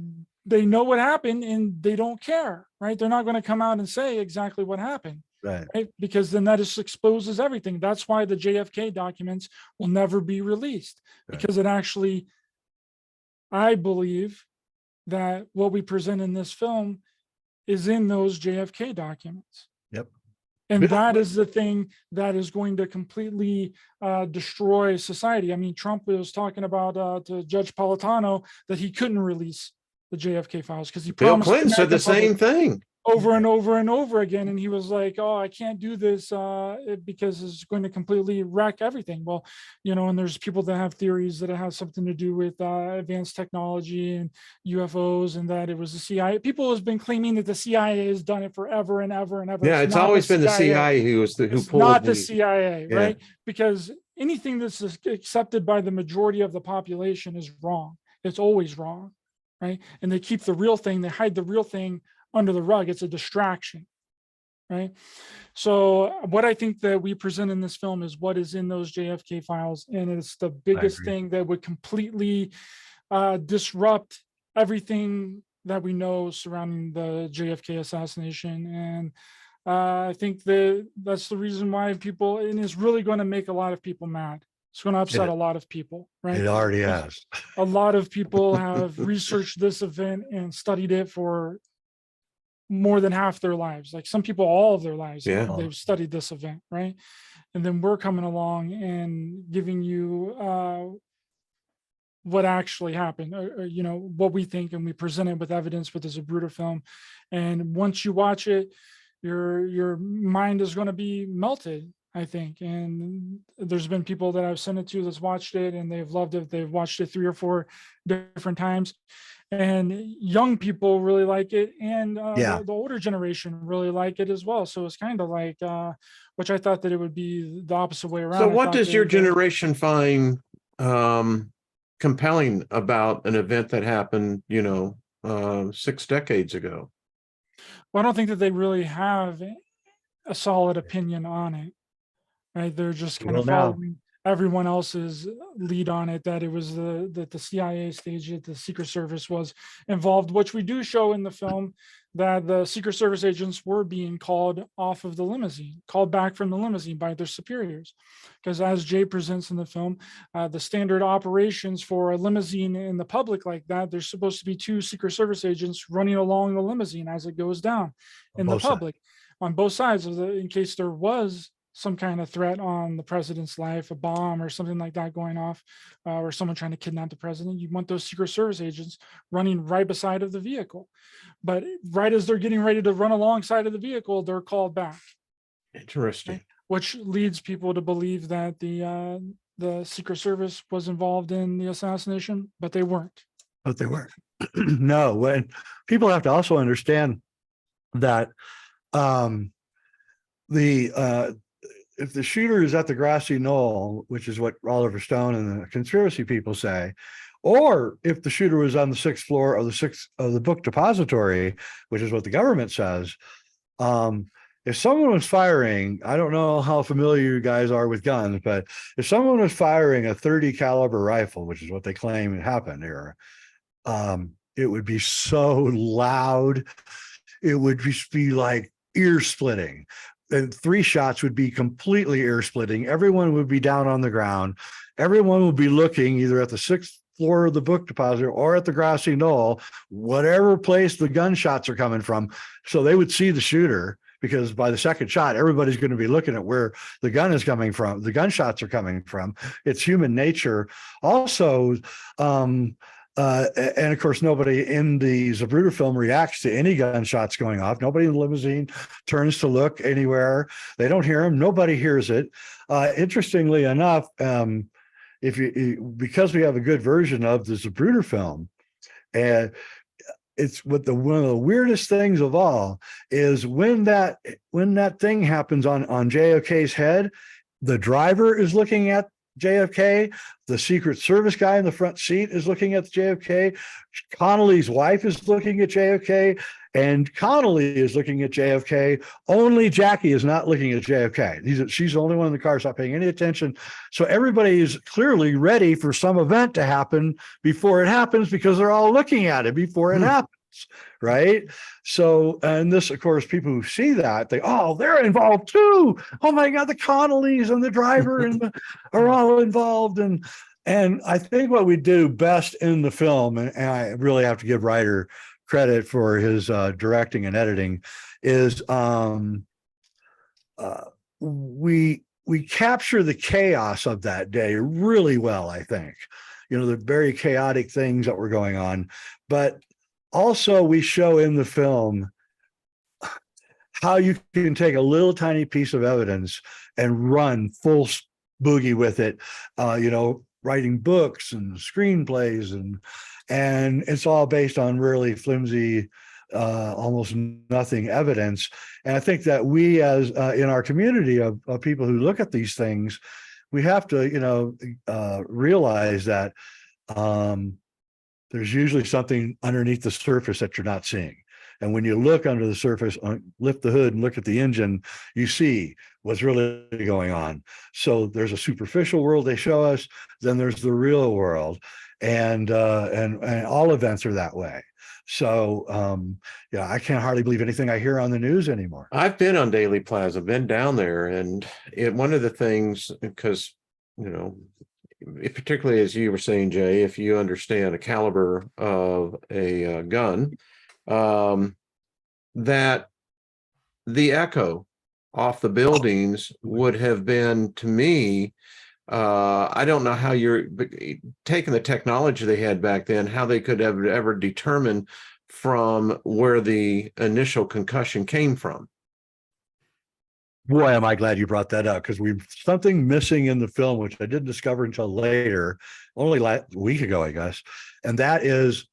know what happened and they don't care, right? They're not going to come out and say exactly what happened, right? Because then that just exposes everything. That's why the JFK documents will never be released, because it actually, I believe that what we present in this film is in those JFK documents. Yep. And that is the thing that is going to completely destroy society. I mean, Trump was talking about to Judge Napolitano that he couldn't release the JFK files because he Bill promised Clinton said the same thing over and over and over again. And he was like, oh, I can't do this because it's going to completely wreck everything. Well, you know, and there's people that have theories that it has something to do with advanced technology and UFOs and that it was the CIA. People have been claiming that the CIA has done it forever and ever and ever. Yeah, it's always been the CIA who pulled not the CIA, right? Because anything that's accepted by the majority of the population is wrong. It's always wrong, right? And they keep the real thing, they hide the real thing under the rug. It's a distraction, right? So what I think that we present in this film is what is in those JFK files, and it's the biggest thing that would completely disrupt everything that we know surrounding the JFK assassination. And I think that's the reason why people, and it's really going to make a lot of people mad. It's going to upset a lot of people, right? It already has. A lot of people have researched this event and studied it for more than half their lives. Like some people, all of their lives, they've studied this event, right? And then we're coming along and giving you what actually happened, or, you know, what we think, and we present it with evidence with the Zapruder film. And once you watch it, your mind is going to be melted, I think. And there's been people that I've sent it to that's watched it and they've loved it. They've watched it 3 or 4 different times. And young people really like it, and the older generation really like it as well. So it's kind of like, which I thought that it would be the opposite way around. So what does your generation find compelling about an event that happened, 6 decades ago? Well, I don't think that they really have a solid opinion on it, right? They're just kind of following everyone else's lead on it, that it was that the CIA staged it, the Secret Service was involved, which we do show in the film, that the Secret Service agents were being called off of the limousine, called back from the limousine by their superiors. Because as Jay presents in the film, the standard operations for a limousine in the public like that, there's supposed to be 2 Secret Service agents running along the limousine as it goes down in the public, on both sides of in case there was some kind of threat on the president's life, a bomb or something like that going off, or someone trying to kidnap the president. You want those Secret Service agents running right beside of the vehicle. But right as they're getting ready to run alongside of the vehicle, they're called back. Interesting. Right? Which leads people to believe that the Secret Service was involved in the assassination, but they weren't. But they weren't. No, when people have to also understand that if the shooter is at the grassy knoll, which is what Oliver Stone and the conspiracy people say, or if the shooter was on the 6th floor of the book depository, which is what the government says, if someone was firing, I don't know how familiar you guys are with guns, but if someone was firing a .30 caliber rifle, which is what they claim happened here, It would be so loud. It would just be like ear splitting. And 3 shots would be completely ear splitting. Everyone would be down on the ground. Everyone would be looking either at the 6th floor of the book depository or at the grassy knoll, whatever place the gunshots are coming from. So they would see the shooter, because by the 2nd shot, everybody's going to be looking at where the gun is coming from. The gunshots are coming from. It's human nature. Also, and of course, nobody in the Zapruder film reacts to any gunshots going off. Nobody in the limousine turns to look anywhere. They don't hear them. Nobody hears it. Interestingly enough, because we have a good version of the Zapruder film, and it's one of the weirdest things of all is when that thing happens on JFK's head, the driver is looking at JFK, the Secret Service guy in the front seat is looking at JFK, Connolly's wife is looking at JFK, and Connolly is looking at JFK. Only Jackie is not looking at JFK. She's the only one in the car, not paying any attention. So everybody is clearly ready for some event to happen before it happens, because they're all looking at it before it happens. Right. So, and this, of course, people who see that, they're involved too. Oh my God, the Connollys and the driver are all involved. And I think what we do best in the film, and I really have to give Ryder credit for his directing and editing, is we capture the chaos of that day really well, I think. The very chaotic things that were going on, but also we show in the film how you can take a little tiny piece of evidence and run full boogie with it, writing books and screenplays, and it's all based on really flimsy, almost nothing evidence. And I think that we, as in our community of people who look at these things, we have to, realize that there's usually something underneath the surface that you're not seeing. And when you look under the surface, lift the hood and look at the engine, you see what's really going on. So there's a superficial world they show us, then there's the real world. And all events are that way. So, I can't hardly believe anything I hear on the news anymore. I've been on Daily Plaza, been down there, and one of the things, because, particularly as you were saying, Jay, if you understand a caliber of a gun, that the echo off the buildings would have been, to me, I don't know how you're taking the technology they had back then, how they could have ever determine from where the initial concussion came from. Boy, am I glad you brought that up, because we've something missing in the film, which I didn't discover until later, only a week ago, I guess. And that is,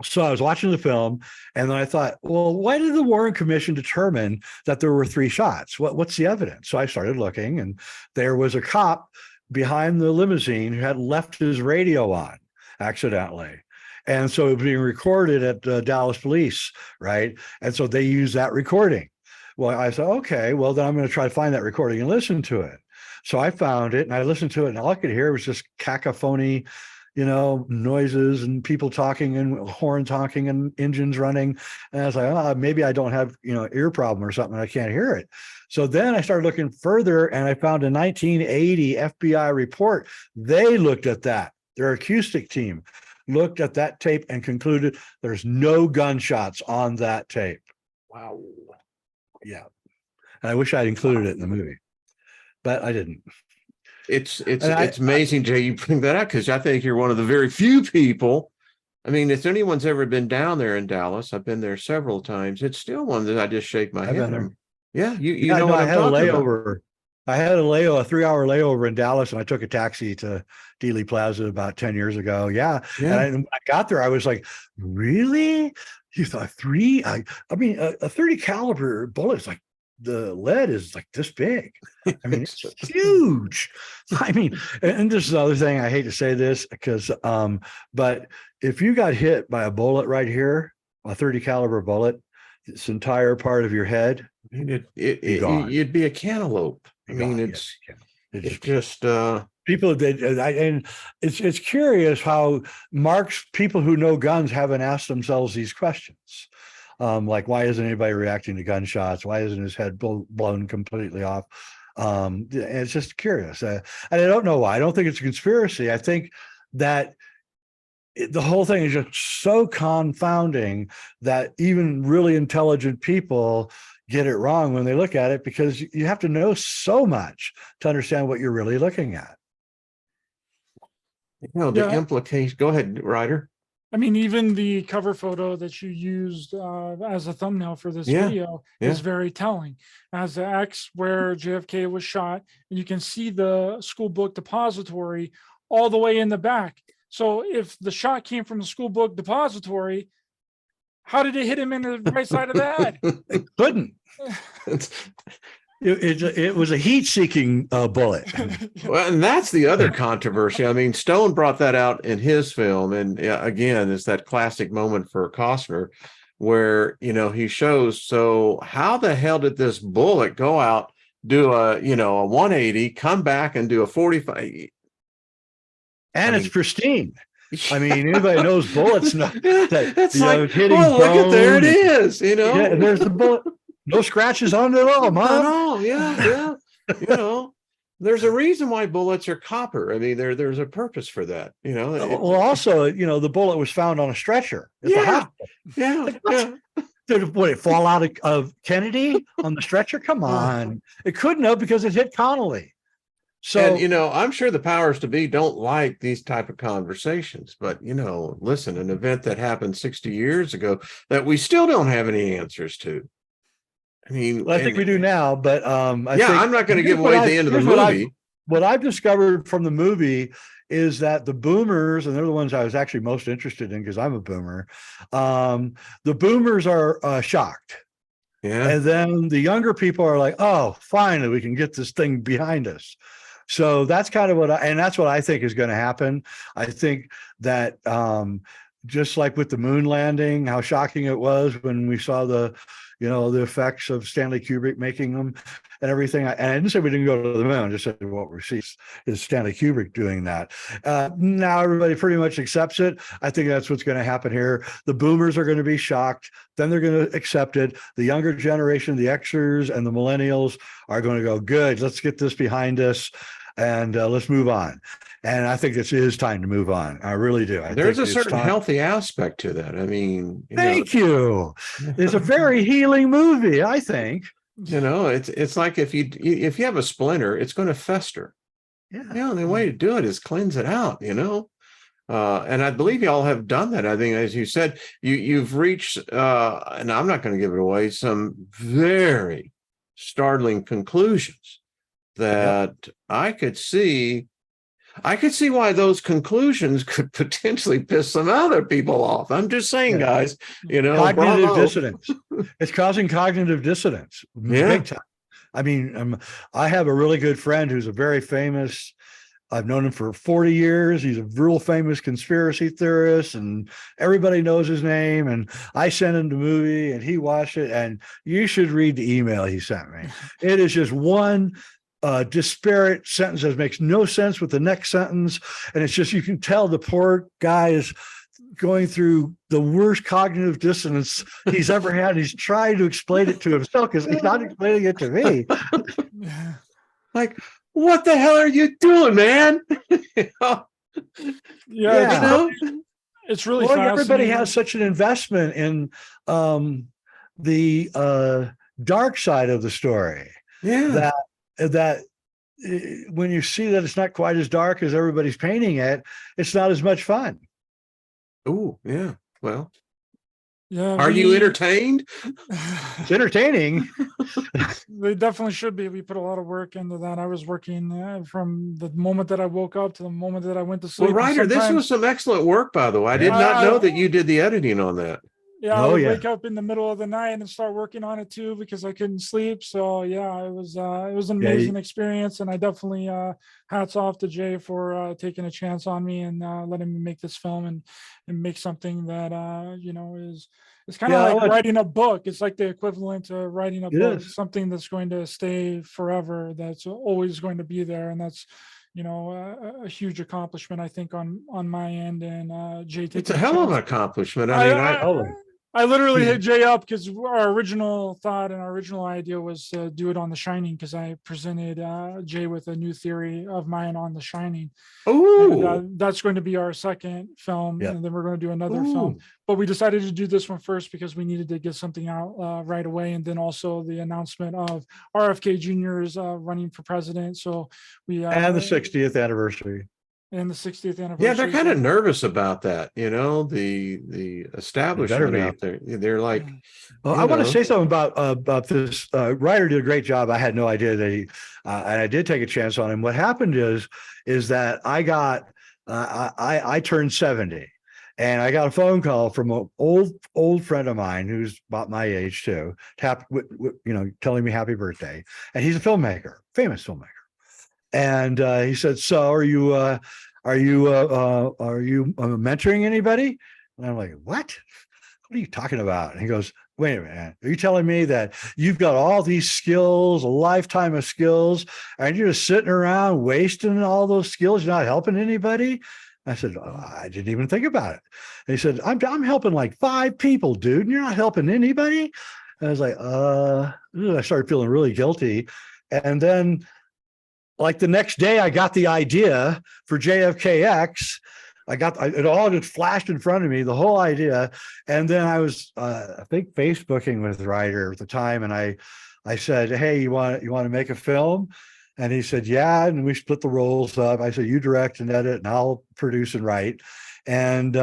so I was watching the film and then I thought, well, why did the Warren Commission determine that there were 3 shots? What's the evidence? So I started looking, and there was a cop behind the limousine who had left his radio on accidentally. And so it was being recorded at Dallas Police, right? And so they used that recording. Well, I said, okay, well, then I'm going to try to find that recording and listen to it. So I found it and I listened to it, and all I could hear was just cacophony, noises and people talking and horns honking and engines running. And I was like, maybe I don't have, ear problem or something. I can't hear it. So then I started looking further, and I found a 1980 FBI report. They looked at that. Their acoustic team looked at that tape and concluded there's no gunshots on that tape. Wow. Yeah. And I wish I'd included it in the movie, but I didn't. It's amazing, Jay, you bring that up, because I think you're one of the very few people. I mean, if anyone's ever been down there in Dallas, I've been there several times. It's still one that I just shake my head on. Yeah, you know what I'm talking about. I had a 3-hour layover in Dallas, and I took a taxi to Dealey Plaza about 10 years ago. Yeah. And when I got there, I was like, really? You thought 3? I mean, a 30 caliber bullet is like, the lead is like this big. I mean, it's huge. I mean, and this is the other thing, I hate to say this, because, but if you got hit by a bullet right here, a 30 caliber bullet, this entire part of your head, you'd be a cantaloupe. I mean, it's just People did, and it's curious how people who know guns haven't asked themselves these questions. Like, why isn't anybody reacting to gunshots? Why isn't his head blown completely off? It's just curious. And I don't know why. I don't think it's a conspiracy. I think that the whole thing is just so confounding that even really intelligent people get it wrong when they look at it, because you have to know so much to understand what you're really looking at. You know, the implication. Go ahead, Ryder. I mean, even the cover photo that you used as a thumbnail for this video is very telling. As the X where JFK was shot, and you can see the school book depository all the way in the back. So if the shot came from the school book depository, how did it hit him in the right side of the head? It couldn't. It was a heat-seeking bullet. Well, and that's the other controversy. I mean, Stone brought that out in his film, and again, it's that classic moment for Costner, where he shows. So, how the hell did this bullet go out, do a 180, come back and do a 45? And it's pristine. I mean, anybody knows bullets. That's like, hitting look at there it is. And there's the bullet. No scratches on it at all, Mom. No, yeah. There's a reason why bullets are copper. I mean, there's a purpose for that. Well, also, the bullet was found on a stretcher at the hospital. Would it fall out of Kennedy on the stretcher? Come on, it couldn't have, because it hit Connolly. So, and I'm sure the powers to be don't like these type of conversations, but listen, an event that happened 60 years ago that we still don't have any answers to. I mean, well, I think we do now, but I'm not going to give away the end of the movie. What I've discovered from the movie is that the boomers, and they're the ones I was actually most interested in because I'm a boomer. The boomers are shocked. Yeah. And then the younger people are like, oh, finally, we can get this thing behind us. So that's kind of that's what I think is going to happen. I think that just like with the moon landing, how shocking it was when we saw the effects of Stanley Kubrick making them and everything. And I didn't say we didn't go to the moon, I just said what we see is Stanley Kubrick doing that. Now everybody pretty much accepts it. I think that's what's going to happen here. The boomers are going to be shocked. Then they're going to accept it. The younger generation, the Xers and the millennials, are going to go, good, let's get this behind us and let's move on. And I think it is time to move on. I really do. There's a certain healthy aspect to that. I mean, thank you. It's a very healing movie, I think. It's like if you have a splinter, it's going to fester. Yeah. The way to do it is cleanse it out. And I believe y'all have done that. I think, as you said, you've reached, and I'm not going to give it away, some very startling conclusions that I could see why those conclusions could potentially piss some other people off. I'm just saying, guys, cognitive dissonance. It's causing cognitive dissonance. Big time. I mean, I have a really good friend who's a very famous, I've known him for 40 years. He's a real famous conspiracy theorist, and everybody knows his name. And I sent him the movie and he watched it, and you should read the email he sent me. It is just one disparate sentences, makes no sense with the next sentence, and it's just, you can tell the poor guy is going through the worst cognitive dissonance he's ever had. He's trying to explain it to himself because he's not explaining it to me. Like, what the hell are you doing, man? It's really fascinating. Everybody has such an investment in the dark side of the story. That when you see that it's not quite as dark as everybody's painting it, it's not as much fun. Oh, yeah. Well, are you entertained? It's entertaining. They definitely should be. We put a lot of work into that. I was working from the moment that I woke up to the moment that I went to sleep. Well, Ryder, this was some excellent work, by the way. I did not know that you did the editing on that. Yeah, I would wake up in the middle of the night and start working on it too because I couldn't sleep. So yeah, it was an amazing experience, and I definitely hats off to Jay for taking a chance on me and letting me make this film and make something that is kind of like writing a book. It's like the equivalent to writing a book, something that's going to stay forever, that's always going to be there, and that's a huge accomplishment, I think, on my end. And Jay, It's a taking hell of an chance. accomplishment. I mean, I literally hit Jay up because our original thought and our original idea was to do it on The Shining, because I presented Jay with a new theory of mine on The Shining. And that's going to be our second film, and then we're going to do another film. But we decided to do this one first because we needed to get something out right away, and then also the announcement of RFK Jr. is running for president. So we and the 60th anniversary. And the 60th anniversary. Yeah, they're kind of nervous about that, the establishment out there. They're like, well, I want to say something about this. Ryder did a great job. I had no idea that he, and I did take a chance on him. What happened is that I turned 70, and I got a phone call from an old friend of mine who's about my age too, telling me happy birthday. And he's a filmmaker, famous filmmaker. And he said, "So are you mentoring anybody?" And I'm like, "What? What are you talking about?" And he goes, "Wait a minute. Are you telling me that you've got all these skills, a lifetime of skills, and you're just sitting around wasting all those skills? You're not helping anybody?" I said, "I didn't even think about it." And he said, I'm helping like 5 people, dude, and you're not helping anybody." And I was like, I started feeling really guilty. And then, like the next day, I got the idea for JFK X. It all just flashed in front of me, the whole idea. And then I was, I think, Facebooking with Ryder at the time, and I said, "Hey, you want to make a film?" And he said, "Yeah." And we split the roles up. I said, "You direct and edit, and I'll produce and write." And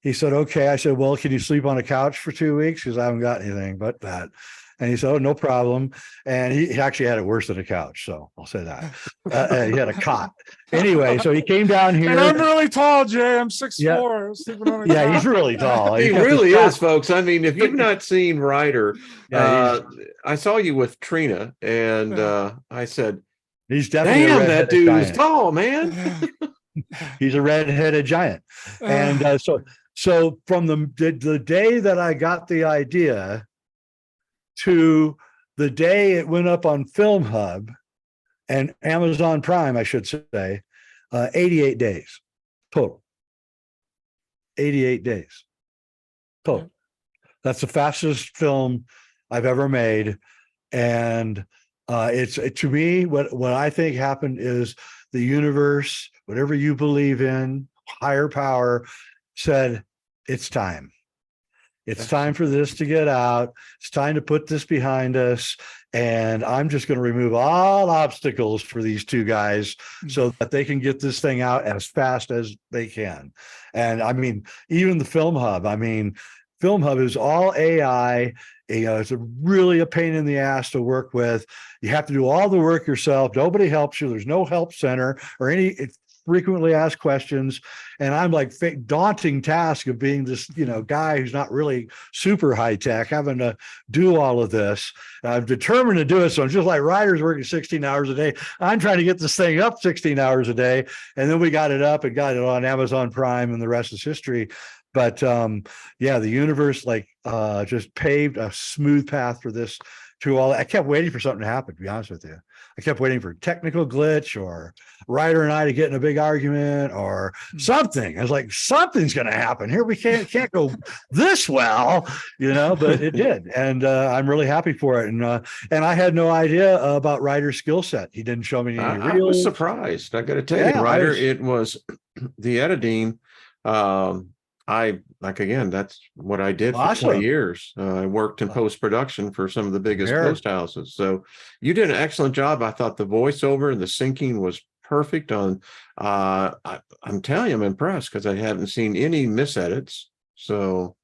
he said, "Okay." I said, "Well, can you sleep on a couch for 2 weeks? Because I haven't got anything but that." And he said, "Oh, no problem." And he actually had it worse than a couch, so I'll say that. He had a cot. Anyway, so he came down here. And I'm really tall, Jay. I'm 6'4". Yeah, he's really tall. He really is, folks. I mean, if you've not seen Ryder, I saw you with Trina, and I said, "He's definitely damn, that dude is tall, man." He's a redheaded giant. And so from the day that I got the idea to the day it went up on Film Hub and Amazon Prime, I should say, 88 days total. 88 days total. That's the fastest film I've ever made. And to me, what I think happened is the universe, whatever you believe in, higher power, said, "It's time. It's time for this to get out. It's time to put this behind us. And I'm just going to remove all obstacles for these 2 guys so that they can get this thing out as fast as they can." And I mean, even the Film Hub is all AI. It's really a pain in the ass to work with. You have to do all the work yourself. Nobody helps you. There's no help center or any frequently asked questions. And I'm like, daunting task of being this, guy who's not really super high tech, having to do all of this. I'm determined to do it. So I'm just like Ryder's working 16 hours a day. I'm trying to get this thing up 16 hours a day. And then we got it up and got it on Amazon Prime, and the rest is history. But the universe just paved a smooth path for this to all. I kept waiting for something to happen, to be honest with you. I kept waiting for a technical glitch or Ryder and I to get in a big argument or something. I was like, something's going to happen here. We can't go this well, but it did. And I'm really happy for it. And I had no idea about Ryder's skill set. He didn't show me any I was surprised. I got to tell you, Ryder, it was the editing. That's what I did for 20 years. I worked in post-production for some of the biggest post houses. So you did an excellent job. I thought the voiceover and the syncing was perfect on, I'm telling you, I'm impressed because I haven't seen any misedits. So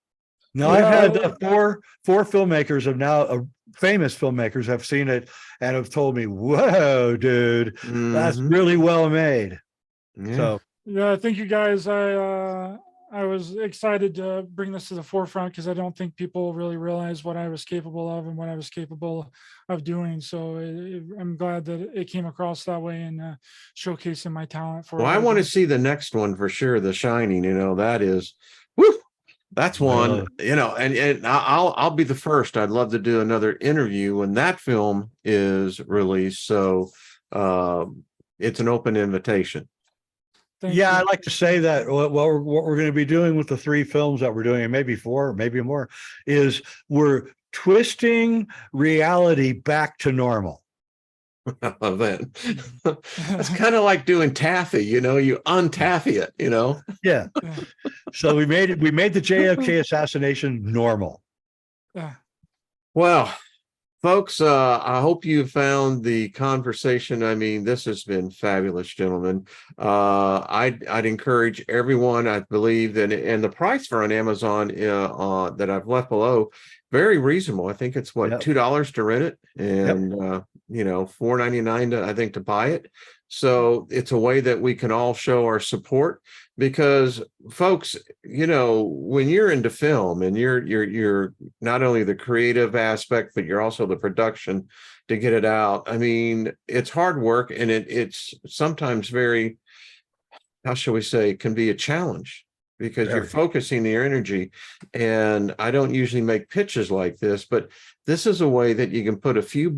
no, I've had four filmmakers have now, famous filmmakers have seen it and have told me, "Whoa, dude, that's really well made." Yeah. So yeah, thank you guys. I was excited to bring this to the forefront because I don't think people really realize what I was capable of and what I was capable of doing. So I'm glad that it came across that way and showcasing my talent for. Well, I want to see the next one for sure. The Shining, that is, that's one, and I'll be the first. I'd love to do another interview when that film is released. So it's an open invitation. Thank Yeah, you. I'd like to say that what we're going to be doing with the 3 films that we're doing, and maybe 4, maybe more, is we're twisting reality back to normal. I love that. It's kind of like doing taffy, you untaffy it, Yeah. Yeah. So we made the JFK assassination normal. Yeah. Well, folks, I hope you found the conversation. I mean, this has been fabulous, gentlemen. I'd encourage everyone. I believe that, and the price for on Amazon that I've left below, very reasonable. I think it's what, Yep. $2 to rent it, and $4.99 I think to buy it. So it's a way that we can all show our support, because folks, when you're into film and you're not only the creative aspect, but you're also the production to get it out. I mean, it's hard work, and it's sometimes very, how shall we say, can be a challenge, because you're focusing your energy. And I don't usually make pitches like this, but this is a way that you can put a few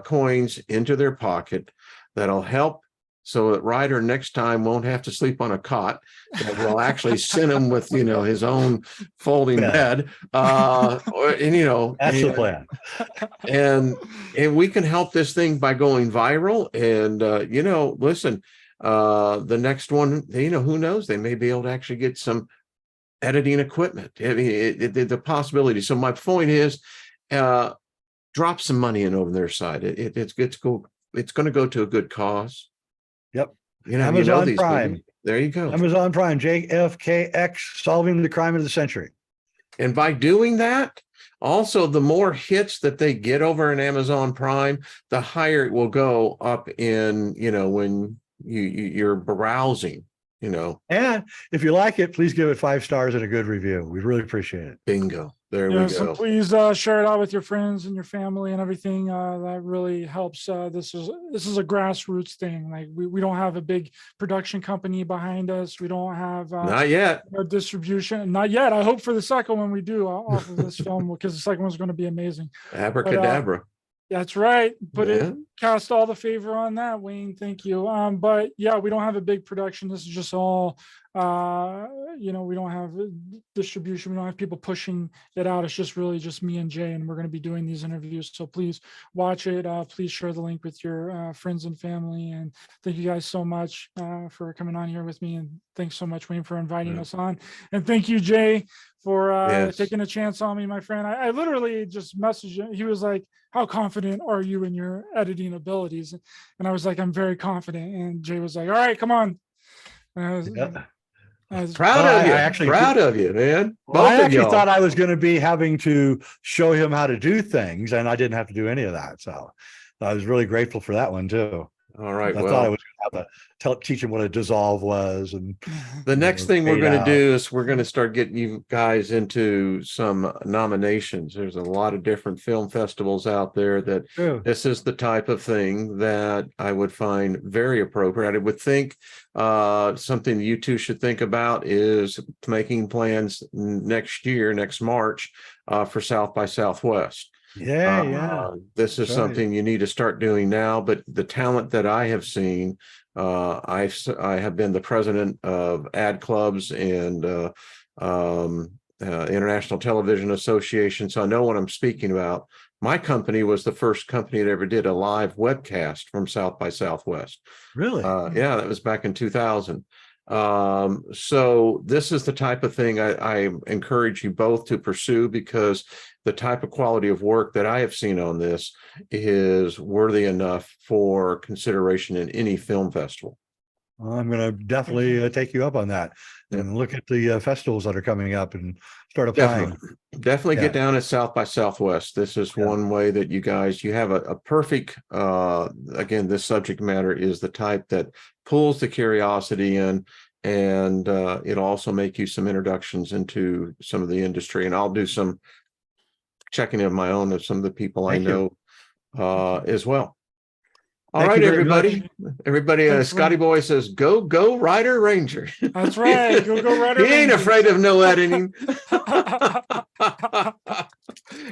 coins into their pocket that'll help, so that Ryder next time won't have to sleep on a cot, that will actually send him with, his own folding bed. That's the plan. And we can help this thing by going viral. And, listen, the next one, who knows, they may be able to actually get some editing equipment. I mean, the possibility. So my point is, drop some money in over their side. It's cool. It's going to go to a good cause. Yep. Amazon these Prime. People. There you go. Amazon Prime, JFK X, solving the crime of the century. And by doing that, also, the more hits that they get over in Amazon Prime, the higher it will go up in, when you're browsing, And if you like it, please give it 5 stars and a good review. We really appreciate it. Bingo. There we go. So please share it out with your friends and your family and everything. That really helps. This is a grassroots thing. Like we don't have a big production company behind us. We don't have not yet distribution. Not yet. I hope for the second one we do off of this film, because the second one's going to be amazing. Abracadabra. That's right. It cast all the favor on that, Wayne. Thank you. But yeah, we don't have a big production. This is just all, we don't have distribution. We don't have people pushing it out. It's just really just me and Jay, and we're going to be doing these interviews. So please watch it. Please share the link with your friends and family. And thank you guys so much for coming on here with me. And thanks so much, Wayne, for inviting us on. And thank you, Jay, for taking a chance on me, my friend. I literally just messaged him. He was like, how confident are you in your editing abilities? And I was like, I'm very confident. And Jay was like, all right, come on. I was proud of you. Proud of you, man. Well, I actually thought I was going to be having to show him how to do things, and I didn't have to do any of that. So I was really grateful for that one too. All right. I thought I was going to have to teach him what a dissolve was. And the next thing we're going to do is we're going to start getting you guys into some nominations. There's a lot of different film festivals out there that this is the type of thing that I would find very appropriate. I would think something you two should think about is making plans next March for South by Southwest. This is something you need to start doing now. But the talent that I have seen, I have been the president of ad clubs and International Television Association, so I know what I'm speaking about. My company was the first company that ever did a live webcast from South by Southwest. Really? Yeah, that was back in 2000. So this is the type of thing I encourage you both to pursue, because the type of quality of work that I have seen on this is worthy enough for consideration in any film festival. Well, I'm going to definitely take you up on that and look at the festivals that are coming up and start applying. Definitely get down at South by Southwest. This is one way that you have a perfect, again, this subject matter is the type that pulls the curiosity in, and it'll also make you some introductions into some of the industry. And I'll do some checking of my own of some of the people I know as well. All right, everybody. Everybody, Scotty Boy says, go Ryder Ranger. That's right. Go Ryder Ranger. He ain't afraid of no editing.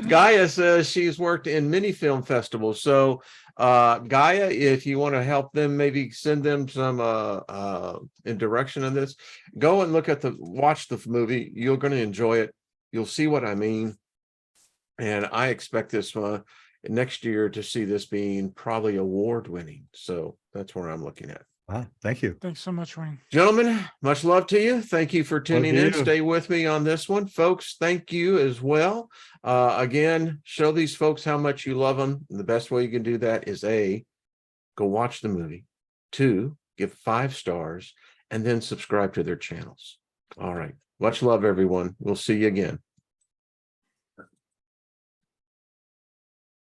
Gaia says she's worked in many film festivals. So Gaia, if you want to help them, maybe send them some in direction on this, go and watch the movie. You're going to enjoy it. You'll see what I mean. And I expect this next year to see this being probably award-winning. So that's where I'm looking at. Wow, thank you. Thanks so much, Wayne. Gentlemen, much love to you. Thank you for tuning in. you. Stay with me on this one. Folks, thank you as well. Again, show these folks how much you love them. And the best way you can do that is A, go watch the movie. 2, give 5 stars, and then subscribe to their channels. All right. Much love, everyone. We'll see you again.